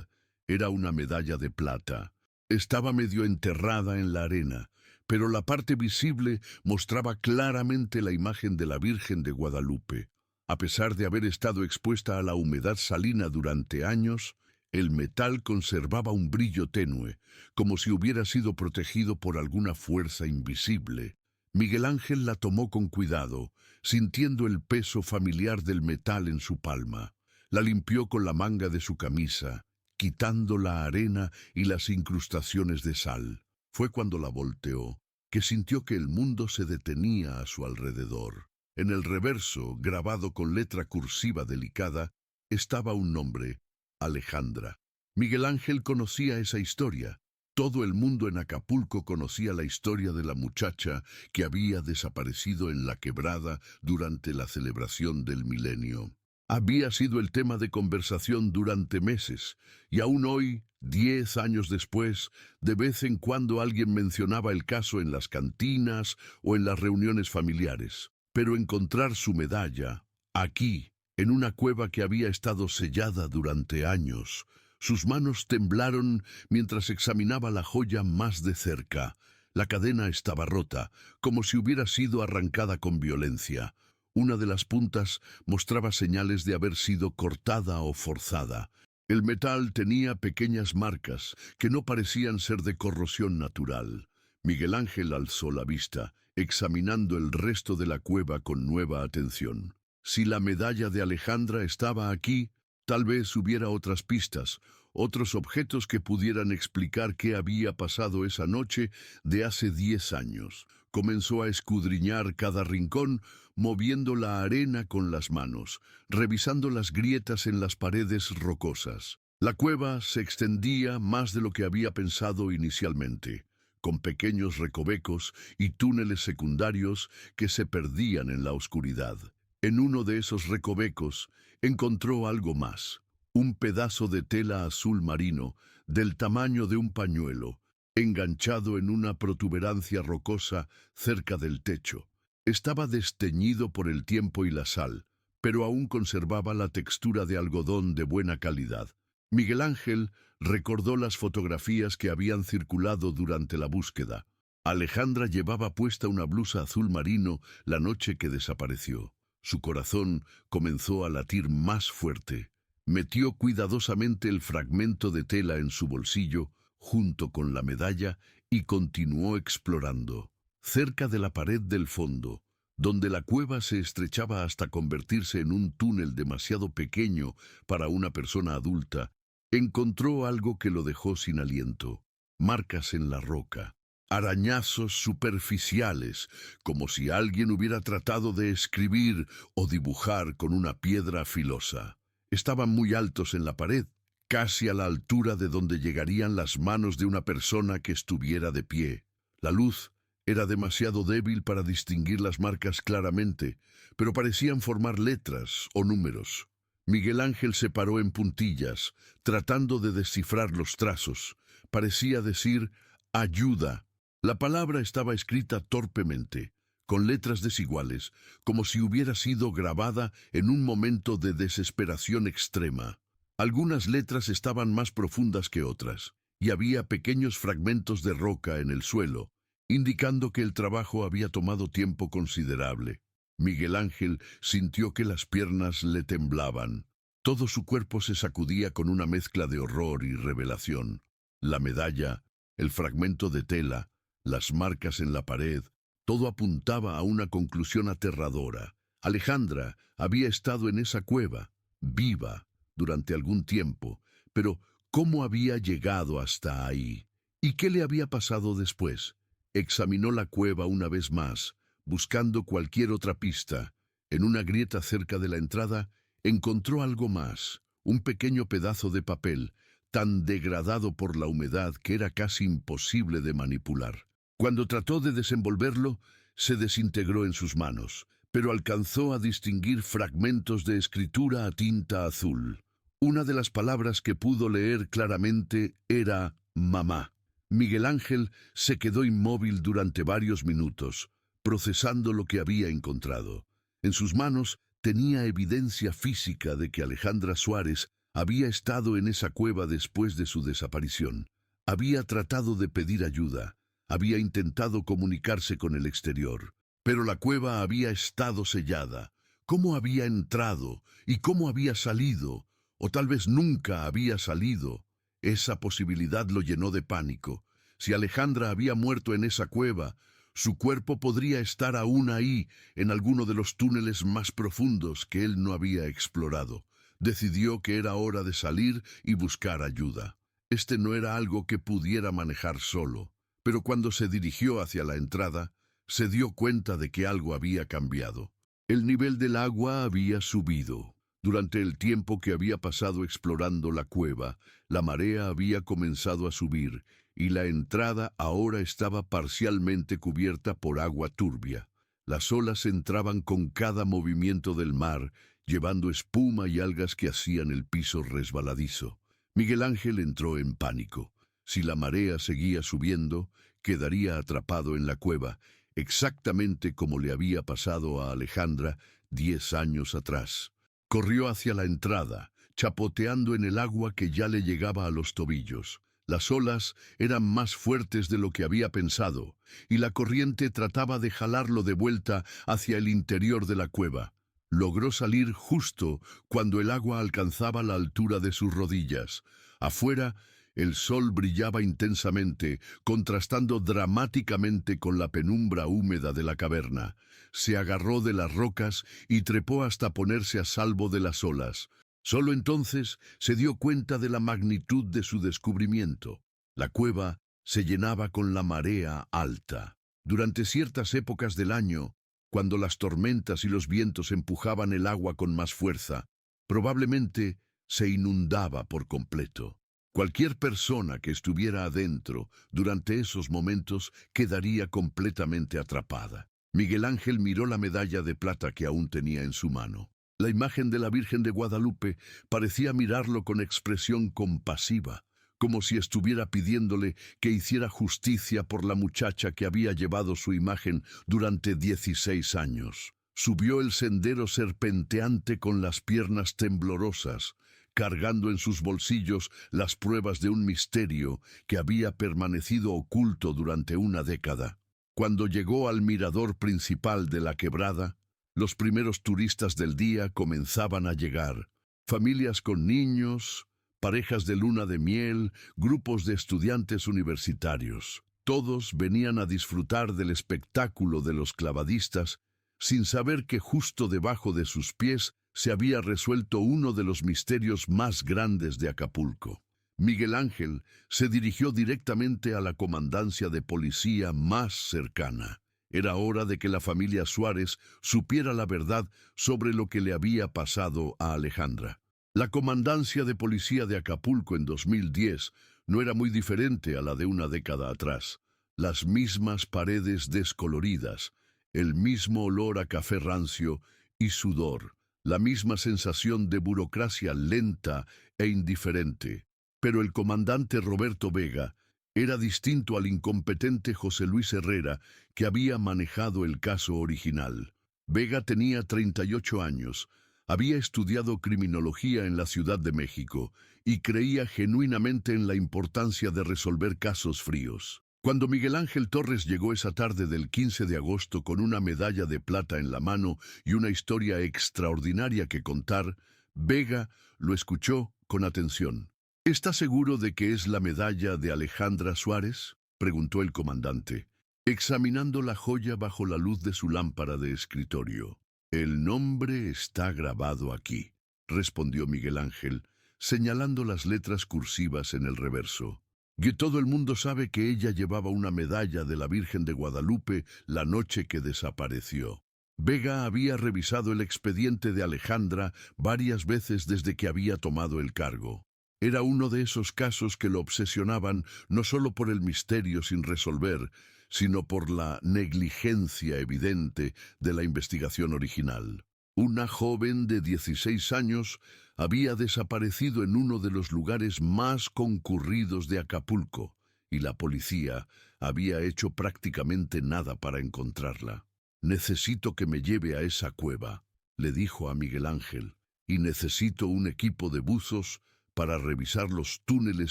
Speaker 1: Era una medalla de plata. Estaba medio enterrada en la arena, pero la parte visible mostraba claramente la imagen de la Virgen de Guadalupe. A pesar de haber estado expuesta a la humedad salina durante años, el metal conservaba un brillo tenue, como si hubiera sido protegido por alguna fuerza invisible. Miguel Ángel la tomó con cuidado, sintiendo el peso familiar del metal en su palma. La limpió con la manga de su camisa, quitando la arena y las incrustaciones de sal. Fue cuando la volteó, que sintió que el mundo se detenía a su alrededor. En el reverso, grabado con letra cursiva delicada, estaba un nombre: Alejandra. Miguel Ángel conocía esa historia. Todo el mundo en Acapulco conocía la historia de la muchacha que había desaparecido en la quebrada durante la celebración del milenio. Había sido el tema de conversación durante meses, y aún hoy, 10 años después, de vez en cuando alguien mencionaba el caso en las cantinas o en las reuniones familiares. Pero encontrar su medalla, aquí, en una cueva que había estado sellada durante años. Sus manos temblaron mientras examinaba la joya más de cerca. La cadena estaba rota, como si hubiera sido arrancada con violencia. Una de las puntas mostraba señales de haber sido cortada o forzada. El metal tenía pequeñas marcas que no parecían ser de corrosión natural. Miguel Ángel alzó la vista, examinando el resto de la cueva con nueva atención. Si la medalla de Alejandra estaba aquí, tal vez hubiera otras pistas, otros objetos que pudieran explicar qué había pasado esa noche de hace 10 años. Comenzó a escudriñar cada rincón, moviendo la arena con las manos, revisando las grietas en las paredes rocosas. La cueva se extendía más de lo que había pensado inicialmente, con pequeños recovecos y túneles secundarios que se perdían en la oscuridad. En uno de esos recovecos encontró algo más, un pedazo de tela azul marino del tamaño de un pañuelo, enganchado en una protuberancia rocosa cerca del techo. Estaba desteñido por el tiempo y la sal, pero aún conservaba la textura de algodón de buena calidad. Miguel Ángel recordó las fotografías que habían circulado durante la búsqueda. Alejandra llevaba puesta una blusa azul marino la noche que desapareció. Su corazón comenzó a latir más fuerte. Metió cuidadosamente el fragmento de tela en su bolsillo, junto con la medalla, y continuó explorando. Cerca de la pared del fondo, donde la cueva se estrechaba hasta convertirse en un túnel demasiado pequeño para una persona adulta, encontró algo que lo dejó sin aliento. Marcas en la roca, arañazos superficiales, como si alguien hubiera tratado de escribir o dibujar con una piedra filosa. Estaban muy altos en la pared, casi a la altura de donde llegarían las manos de una persona que estuviera de pie. La luz era demasiado débil para distinguir las marcas claramente, pero parecían formar letras o números. Miguel Ángel se paró en puntillas, tratando de descifrar los trazos. Parecía decir «ayuda». La palabra estaba escrita torpemente, con letras desiguales, como si hubiera sido grabada en un momento de desesperación extrema. Algunas letras estaban más profundas que otras, y había pequeños fragmentos de roca en el suelo, indicando que el trabajo había tomado tiempo considerable. Miguel Ángel sintió que las piernas le temblaban. Todo su cuerpo se sacudía con una mezcla de horror y revelación. La medalla, el fragmento de tela, las marcas en la pared, todo apuntaba a una conclusión aterradora. Alejandra había estado en esa cueva, viva, durante algún tiempo, pero ¿cómo había llegado hasta ahí? ¿Y qué le había pasado después? Examinó la cueva una vez más, buscando cualquier otra pista. En una grieta cerca de la entrada, encontró algo más, un pequeño pedazo de papel, tan degradado por la humedad que era casi imposible de manipular. Cuando trató de desenvolverlo, se desintegró en sus manos, pero alcanzó a distinguir fragmentos de escritura a tinta azul. Una de las palabras que pudo leer claramente era «mamá». Miguel Ángel se quedó inmóvil durante varios minutos, procesando lo que había encontrado. En sus manos tenía evidencia física de que Alejandra Suárez había estado en esa cueva después de su desaparición. Había tratado de pedir ayuda, había intentado comunicarse con el exterior, pero la cueva había estado sellada. ¿Cómo había entrado y cómo había salido? O tal vez nunca había salido. Esa posibilidad lo llenó de pánico. Si Alejandra había muerto en esa cueva, su cuerpo podría estar aún ahí, en alguno de los túneles más profundos que él no había explorado. Decidió que era hora de salir y buscar ayuda. Este no era algo que pudiera manejar solo, pero cuando se dirigió hacia la entrada, se dio cuenta de que algo había cambiado. El nivel del agua había subido. Durante el tiempo que había pasado explorando la cueva, la marea había comenzado a subir y la entrada ahora estaba parcialmente cubierta por agua turbia. Las olas entraban con cada movimiento del mar, llevando espuma y algas que hacían el piso resbaladizo. Miguel Ángel entró en pánico. Si la marea seguía subiendo, quedaría atrapado en la cueva, exactamente como le había pasado a Alejandra 10 años atrás. Corrió hacia la entrada, chapoteando en el agua que ya le llegaba a los tobillos. Las olas eran más fuertes de lo que había pensado, y la corriente trataba de jalarlo de vuelta hacia el interior de la cueva. Logró salir justo cuando el agua alcanzaba la altura de sus rodillas. Afuera, el sol brillaba intensamente, contrastando dramáticamente con la penumbra húmeda de la caverna. Se agarró de las rocas y trepó hasta ponerse a salvo de las olas. Solo entonces se dio cuenta de la magnitud de su descubrimiento. La cueva se llenaba con la marea alta. Durante ciertas épocas del año, cuando las tormentas y los vientos empujaban el agua con más fuerza, probablemente se inundaba por completo. Cualquier persona que estuviera adentro durante esos momentos quedaría completamente atrapada. Miguel Ángel miró la medalla de plata que aún tenía en su mano. La imagen de la Virgen de Guadalupe parecía mirarlo con expresión compasiva, como si estuviera pidiéndole que hiciera justicia por la muchacha que había llevado su imagen durante 16 años. Subió el sendero serpenteante con las piernas temblorosas, cargando en sus bolsillos las pruebas de un misterio que había permanecido oculto durante una década. Cuando llegó al mirador principal de la quebrada, los primeros turistas del día comenzaban a llegar. Familias con niños, parejas de luna de miel, grupos de estudiantes universitarios. Todos venían a disfrutar del espectáculo de los clavadistas, sin saber que justo debajo de sus pies se había resuelto uno de los misterios más grandes de Acapulco. Miguel Ángel se dirigió directamente a la comandancia de policía más cercana. Era hora de que la familia Suárez supiera la verdad sobre lo que le había pasado a Alejandra. La comandancia de policía de Acapulco en 2010 no era muy diferente a la de una década atrás. Las mismas paredes descoloridas, el mismo olor a café rancio y sudor, la misma sensación de burocracia lenta e indiferente. Pero el comandante Roberto Vega era distinto al incompetente José Luis Herrera, que había manejado el caso original. Vega tenía 38 años, había estudiado criminología en la Ciudad de México y creía genuinamente en la importancia de resolver casos fríos. Cuando Miguel Ángel Torres llegó esa tarde del 15 de agosto con una medalla de plata en la mano y una historia extraordinaria que contar, Vega lo escuchó con atención. ¿Está seguro de que es la medalla de Alejandra Suárez?, preguntó el comandante, examinando la joya bajo la luz de su lámpara de escritorio. El nombre está grabado aquí, respondió Miguel Ángel, señalando las letras cursivas en el reverso. Que todo el mundo sabe que ella llevaba una medalla de la Virgen de Guadalupe la noche que desapareció. Vega había revisado el expediente de Alejandra varias veces desde que había tomado el cargo. Era uno de esos casos que lo obsesionaban no solo por el misterio sin resolver, sino por la negligencia evidente de la investigación original. Una joven de 16 años había desaparecido en uno de los lugares más concurridos de Acapulco, y la policía había hecho prácticamente nada para encontrarla. «Necesito que me lleve a esa cueva», le dijo a Miguel Ángel, «y necesito un equipo de buzos para revisar los túneles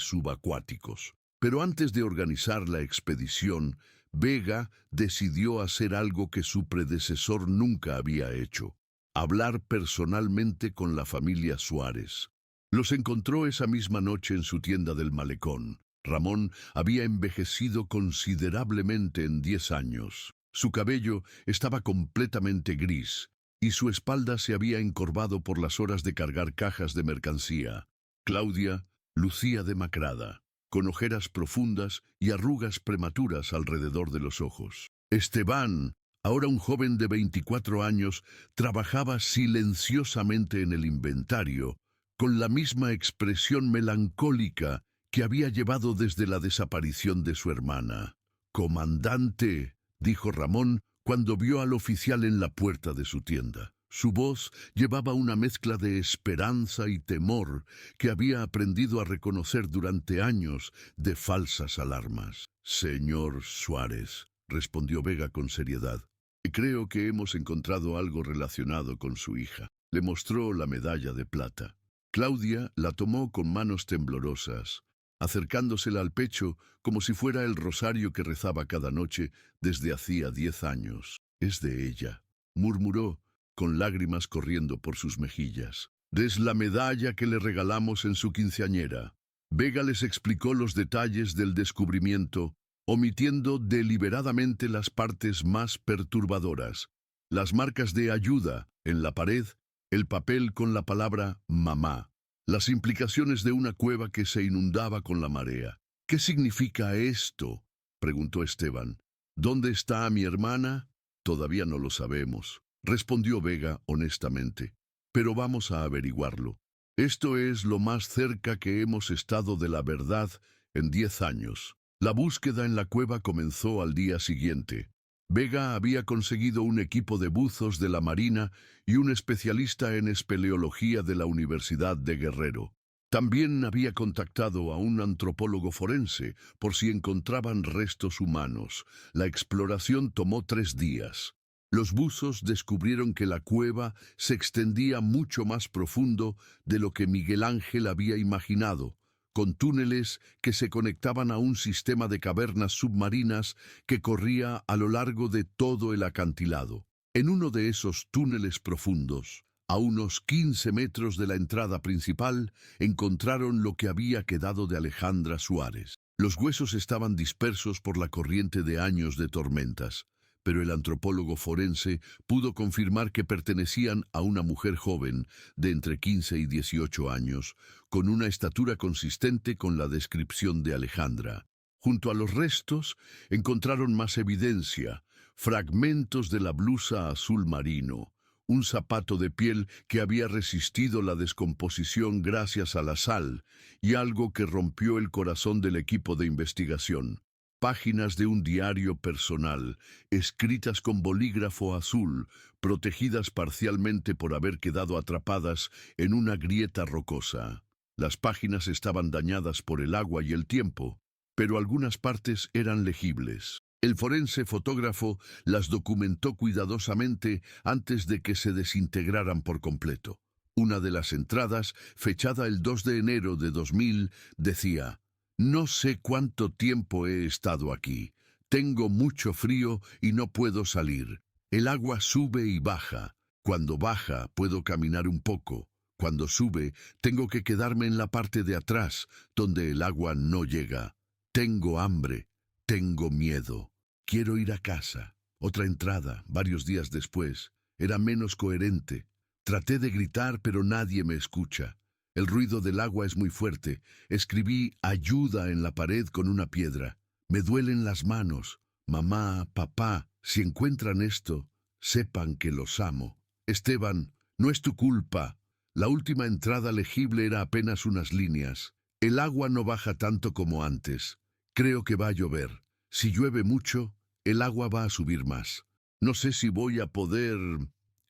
Speaker 1: subacuáticos». Pero antes de organizar la expedición, Vega decidió hacer algo que su predecesor nunca había hecho: hablar personalmente con la familia Suárez. Los encontró esa misma noche en su tienda del malecón. Ramón había envejecido considerablemente en 10 años. Su cabello estaba completamente gris y su espalda se había encorvado por las horas de cargar cajas de mercancía. Claudia lucía demacrada, con ojeras profundas y arrugas prematuras alrededor de los ojos. Esteban, ahora un joven de 24 años, trabajaba silenciosamente en el inventario, con la misma expresión melancólica que había llevado desde la desaparición de su hermana. «Comandante», dijo Ramón cuando vio al oficial en la puerta de su tienda. Su voz llevaba una mezcla de esperanza y temor que había aprendido a reconocer durante años de falsas alarmas. «Señor Suárez», respondió Vega con seriedad, «creo que hemos encontrado algo relacionado con su hija». Le mostró la medalla de plata. Claudia la tomó con manos temblorosas, acercándosela al pecho como si fuera el rosario que rezaba cada noche desde hacía 10 años. «Es de ella», murmuró, con lágrimas corriendo por sus mejillas. «Es la medalla que le regalamos en su quinceañera». Vega les explicó los detalles del descubrimiento, omitiendo deliberadamente las partes más perturbadoras: las marcas de ayuda en la pared, el papel con la palabra mamá, las implicaciones de una cueva que se inundaba con la marea. «¿Qué significa esto?», preguntó Esteban. ¿Dónde está mi hermana? Todavía no lo sabemos, respondió Vega honestamente, pero vamos a averiguarlo. Esto es lo más cerca que hemos estado de la verdad en 10 años. La búsqueda en la cueva comenzó al día siguiente. Vega había conseguido un equipo de buzos de la Marina y un especialista en espeleología de la Universidad de Guerrero. También había contactado a un antropólogo forense por si encontraban restos humanos. La exploración tomó 3 días. Los buzos descubrieron que la cueva se extendía mucho más profundo de lo que Miguel Ángel había imaginado, con túneles que se conectaban a un sistema de cavernas submarinas que corría a lo largo de todo el acantilado. En uno de esos túneles profundos, a unos 15 metros de la entrada principal, encontraron lo que había quedado de Alejandra Suárez. Los huesos estaban dispersos por la corriente de años de tormentas, pero el antropólogo forense pudo confirmar que pertenecían a una mujer joven de entre 15 y 18 años, con una estatura consistente con la descripción de Alejandra. Junto a los restos encontraron más evidencia: fragmentos de la blusa azul marino, un zapato de piel que había resistido la descomposición gracias a la sal, y algo que rompió el corazón del equipo de investigación: páginas de un diario personal, escritas con bolígrafo azul, protegidas parcialmente por haber quedado atrapadas en una grieta rocosa. Las páginas estaban dañadas por el agua y el tiempo, pero algunas partes eran legibles. El forense fotógrafo las documentó cuidadosamente antes de que se desintegraran por completo. Una de las entradas, fechada el 2 de enero de 2000, decía: «No sé cuánto tiempo he estado aquí. Tengo mucho frío y no puedo salir. El agua sube y baja. Cuando baja puedo caminar un poco. Cuando sube tengo que quedarme en la parte de atrás, donde el agua no llega. Tengo hambre. Tengo miedo. Quiero ir a casa». Otra entrada, varios días después, era menos coherente. «Traté de gritar, pero nadie me escucha. El ruido del agua es muy fuerte. Escribí ayuda en la pared con una piedra. Me duelen las manos. Mamá, papá, si encuentran esto, sepan que los amo. Esteban, no es tu culpa». La última entrada legible era apenas unas líneas. «El agua no baja tanto como antes. Creo que va a llover. Si llueve mucho, el agua va a subir más. No sé si voy a poder...».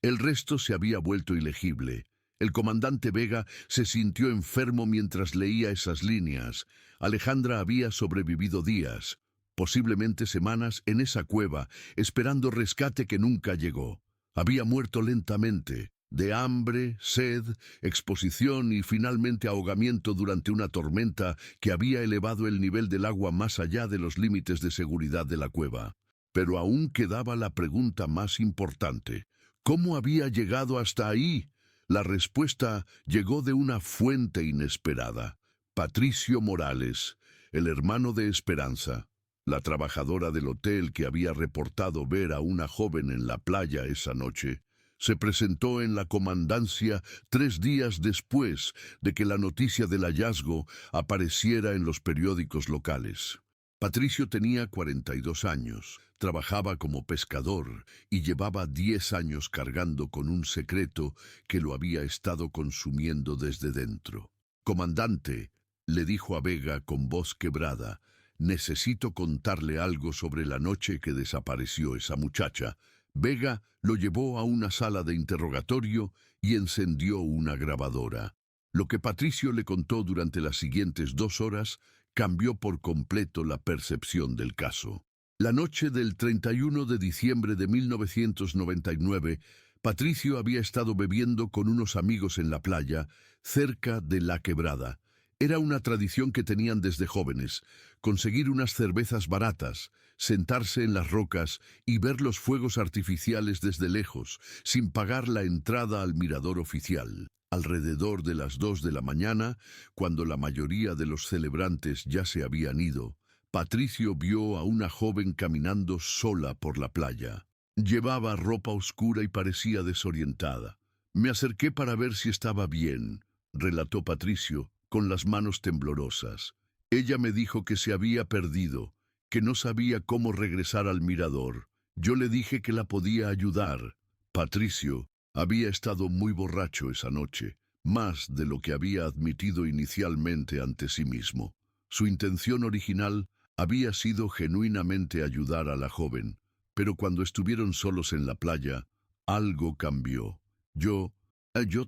Speaker 1: El resto se había vuelto ilegible. El comandante Vega se sintió enfermo mientras leía esas líneas. Alejandra había sobrevivido días, posiblemente semanas, en esa cueva, esperando rescate que nunca llegó. Había muerto lentamente, de hambre, sed, exposición y finalmente ahogamiento durante una tormenta que había elevado el nivel del agua más allá de los límites de seguridad de la cueva. Pero aún quedaba la pregunta más importante: ¿cómo había llegado hasta ahí? La respuesta llegó de una fuente inesperada: Patricio Morales, el hermano de Esperanza, la trabajadora del hotel que había reportado ver a una joven en la playa esa noche. Se presentó en la comandancia 3 días después de que la noticia del hallazgo apareciera en los periódicos locales. Patricio tenía 42 años, trabajaba como pescador y llevaba 10 años cargando con un secreto que lo había estado consumiendo desde dentro. «Comandante», le dijo a Vega con voz quebrada, «necesito contarle algo sobre la noche que desapareció esa muchacha». Vega lo llevó a una sala de interrogatorio y encendió una grabadora. Lo que Patricio le contó durante las siguientes 2 horas cambió por completo la percepción del caso. La noche del 31 de diciembre de 1999, Patricio había estado bebiendo con unos amigos en la playa, cerca de La Quebrada. Era una tradición que tenían desde jóvenes: conseguir unas cervezas baratas, sentarse en las rocas y ver los fuegos artificiales desde lejos, sin pagar la entrada al mirador oficial. Alrededor de las 2 de la mañana, cuando la mayoría de los celebrantes ya se habían ido, Patricio vio a una joven caminando sola por la playa. Llevaba ropa oscura y parecía desorientada. «Me acerqué para ver si estaba bien», relató Patricio, con las manos temblorosas. «Ella me dijo que se había perdido que no sabía cómo regresar al mirador. Yo le dije que la podía ayudar. Patricio había estado muy borracho esa noche, más de lo que había admitido inicialmente ante sí mismo. Su intención original había sido genuinamente ayudar a la joven, pero cuando estuvieron solos en la playa, algo cambió. Yo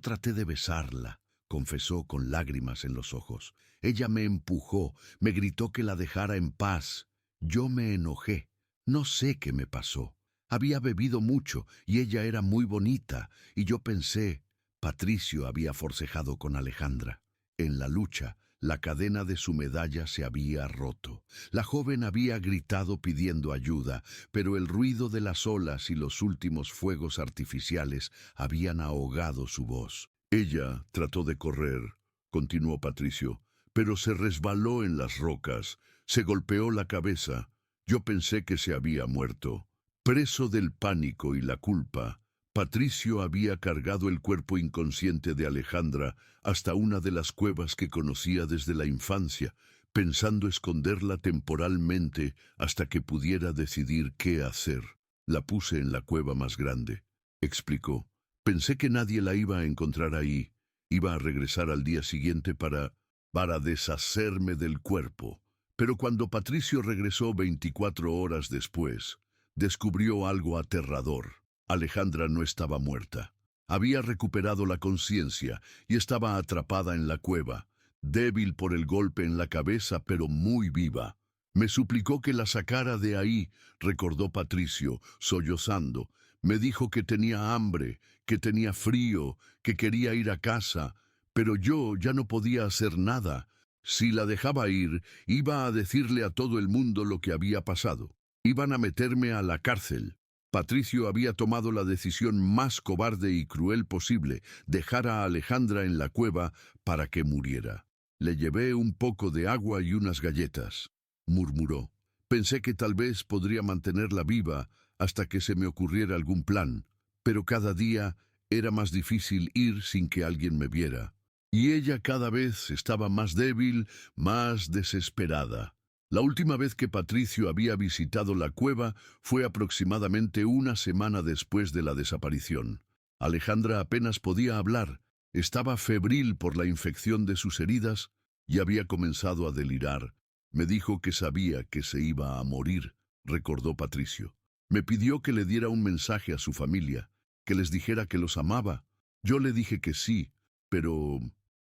Speaker 1: traté de besarla, confesó con lágrimas en los ojos. Ella me empujó, me gritó que la dejara en paz. Yo me enojé. No sé qué me pasó. Había bebido mucho y ella era muy bonita, y yo pensé, Patricio había forcejado con Alejandra. En la lucha, la cadena de su medalla se había roto. La joven había gritado pidiendo ayuda, pero el ruido de las olas y los últimos fuegos artificiales habían ahogado su voz. Ella trató de correr, continuó Patricio, pero se resbaló en las rocas, se golpeó la cabeza. Yo pensé que se había muerto. Preso del pánico y la culpa, Patricio había cargado el cuerpo inconsciente de Alejandra hasta una de las cuevas que conocía desde la infancia, pensando esconderla temporalmente hasta que pudiera decidir qué hacer. La puse en la cueva más grande, explicó. Pensé que nadie la iba a encontrar ahí. Iba a regresar al día siguiente para deshacerme del cuerpo. Pero cuando Patricio regresó 24 horas después, descubrió algo aterrador. Alejandra no estaba muerta. Había recuperado la conciencia y estaba atrapada en la cueva, débil por el golpe en la cabeza, pero muy viva. Me suplicó que la sacara de ahí, recordó Patricio, sollozando. Me dijo que tenía hambre, que tenía frío, que quería ir a casa, pero yo ya no podía hacer nada. Si la dejaba ir, iba a decirle a todo el mundo lo que había pasado. Iban a meterme a la cárcel. Patricio había tomado la decisión más cobarde y cruel posible, dejar a Alejandra en la cueva para que muriera. Le llevé un poco de agua y unas galletas, murmuró. Pensé que tal vez podría mantenerla viva hasta que se me ocurriera algún plan, pero cada día era más difícil ir sin que alguien me viera. Y ella cada vez estaba más débil, más desesperada. La última vez que Patricio había visitado la cueva fue aproximadamente una semana después de la desaparición. Alejandra apenas podía hablar, estaba febril por la infección de sus heridas y había comenzado a delirar. Me dijo que sabía que se iba a morir, recordó Patricio. Me pidió que le diera un mensaje a su familia, que les dijera que los amaba. Yo le dije que sí, pero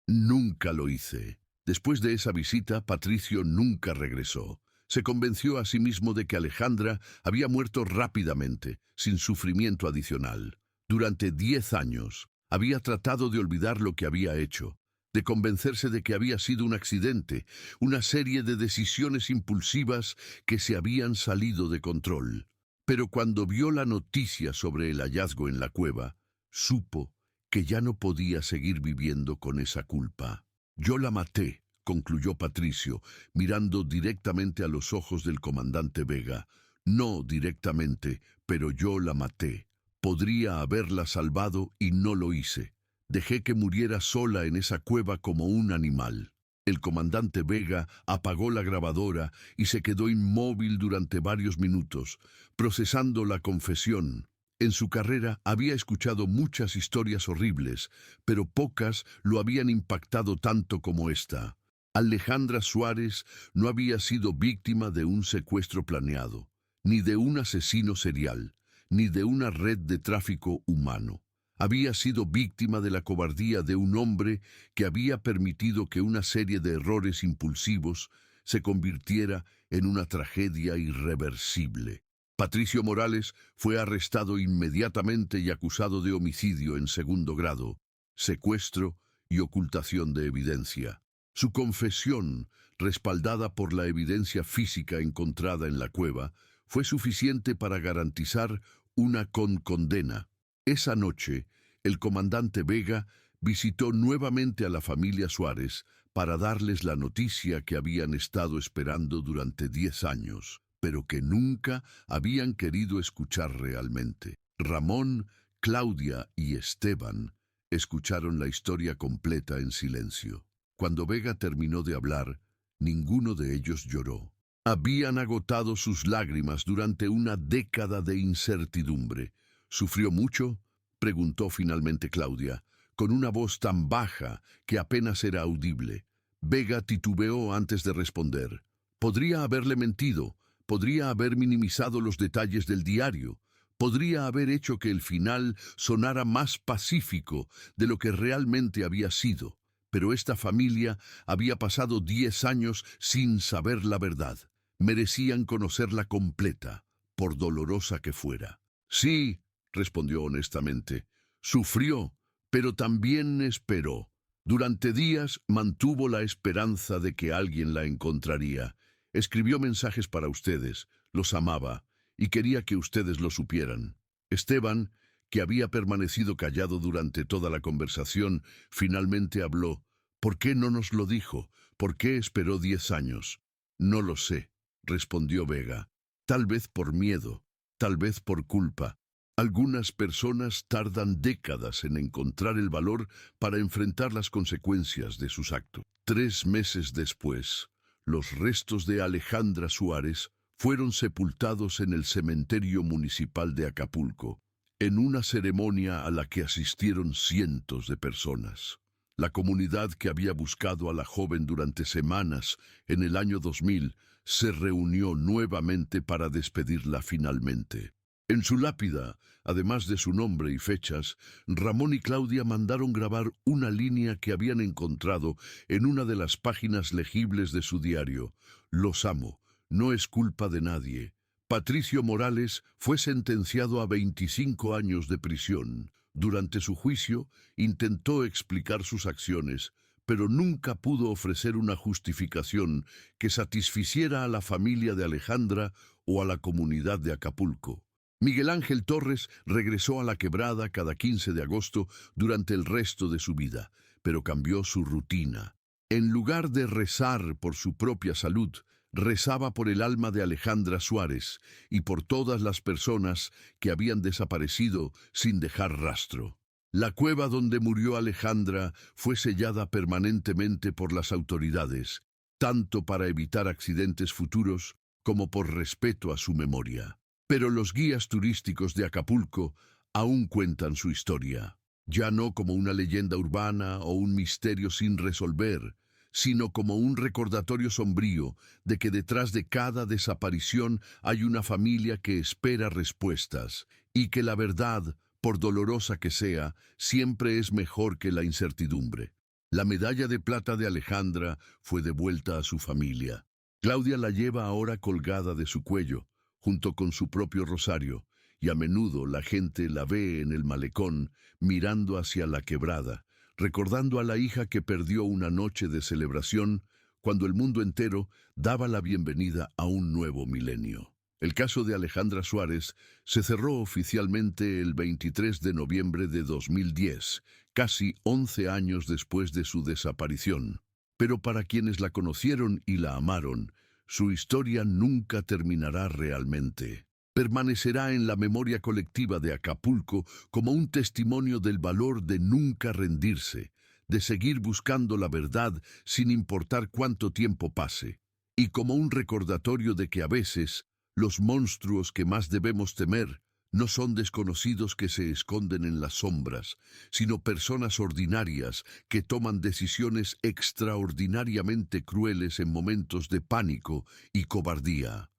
Speaker 1: nunca lo hice. Después de esa visita, Patricio nunca regresó. Se convenció a sí mismo de que Alejandra había muerto rápidamente, sin sufrimiento adicional. Durante 10 años, había tratado de olvidar lo que había hecho, de convencerse de que había sido un accidente, una serie de decisiones impulsivas que se habían salido de control. Pero cuando vio la noticia sobre el hallazgo en la cueva, supo que ya no podía seguir viviendo con esa culpa. Yo la maté, concluyó Patricio, mirando directamente a los ojos del comandante Vega. No directamente, pero yo la maté. Podría haberla salvado y no lo hice. Dejé que muriera sola en esa cueva como un animal. El comandante Vega apagó la grabadora y se quedó inmóvil durante varios minutos, procesando la confesión. En su carrera había escuchado muchas historias horribles, pero pocas lo habían impactado tanto como esta. Alejandra Suárez no había sido víctima de un secuestro planeado, ni de un asesino serial, ni de una red de tráfico humano. Había sido víctima de la cobardía de un hombre que había permitido que una serie de errores impulsivos se convirtiera en una tragedia irreversible. Patricio Morales fue arrestado inmediatamente y acusado de homicidio en segundo grado, secuestro y ocultación de evidencia. Su confesión, respaldada por la evidencia física encontrada en la cueva, fue suficiente para garantizar una condena. Esa noche, el comandante Vega visitó nuevamente a la familia Suárez para darles la noticia que habían estado esperando durante 10 años, pero que nunca habían querido escuchar realmente. Ramón, Claudia y Esteban escucharon la historia completa en silencio. Cuando Vega terminó de hablar, ninguno de ellos lloró. Habían agotado sus lágrimas durante una década de incertidumbre. ¿Sufrió mucho?, preguntó finalmente Claudia, con una voz tan baja que apenas era audible. Vega titubeó antes de responder. Podría haberle mentido, podría haber minimizado los detalles del diario, podría haber hecho que el final sonara más pacífico de lo que realmente había sido, pero esta familia había pasado 10 años sin saber la verdad. Merecían conocerla completa, por dolorosa que fuera. Sí, respondió honestamente, sufrió, pero también esperó. Durante días mantuvo la esperanza de que alguien la encontraría. Escribió mensajes para ustedes, los amaba, y quería que ustedes lo supieran. Esteban, que había permanecido callado durante toda la conversación, finalmente habló. ¿Por qué no nos lo dijo? ¿Por qué esperó 10 años? No lo sé, respondió Vega. Tal vez por miedo, tal vez por culpa. Algunas personas tardan décadas en encontrar el valor para enfrentar las consecuencias de sus actos. 3 meses después, los restos de Alejandra Suárez fueron sepultados en el cementerio municipal de Acapulco, en una ceremonia a la que asistieron cientos de personas. La comunidad que había buscado a la joven durante semanas en el año 2000 se reunió nuevamente para despedirla finalmente. En su lápida, además de su nombre y fechas, Ramón y Claudia mandaron grabar una línea que habían encontrado en una de las páginas legibles de su diario. Los amo, no es culpa de nadie. Patricio Morales fue sentenciado a 25 años de prisión. Durante su juicio, intentó explicar sus acciones, pero nunca pudo ofrecer una justificación que satisficiera a la familia de Alejandra o a la comunidad de Acapulco. Miguel Ángel Torres regresó a la Quebrada cada 15 de agosto durante el resto de su vida, pero cambió su rutina. En lugar de rezar por su propia salud, rezaba por el alma de Alejandra Suárez y por todas las personas que habían desaparecido sin dejar rastro. La cueva donde murió Alejandra fue sellada permanentemente por las autoridades, tanto para evitar accidentes futuros como por respeto a su memoria. Pero los guías turísticos de Acapulco aún cuentan su historia, ya no como una leyenda urbana o un misterio sin resolver, sino como un recordatorio sombrío de que detrás de cada desaparición hay una familia que espera respuestas y que la verdad, por dolorosa que sea, siempre es mejor que la incertidumbre. La medalla de plata de Alejandra fue devuelta a su familia. Claudia la lleva ahora colgada de su cuello, junto con su propio rosario, y a menudo la gente la ve en el malecón, mirando hacia la quebrada, recordando a la hija que perdió una noche de celebración cuando el mundo entero daba la bienvenida a un nuevo milenio. El caso de Alejandra Suárez se cerró oficialmente el 23 de noviembre de 2010, casi 11 años después de su desaparición. Pero para quienes la conocieron y la amaron, su historia nunca terminará realmente. Permanecerá en la memoria colectiva de Acapulco como un testimonio del valor de nunca rendirse, de seguir buscando la verdad sin importar cuánto tiempo pase, y como un recordatorio de que a veces los monstruos que más debemos temer no son desconocidos que se esconden en las sombras, sino personas ordinarias que toman decisiones extraordinariamente crueles en momentos de pánico y cobardía.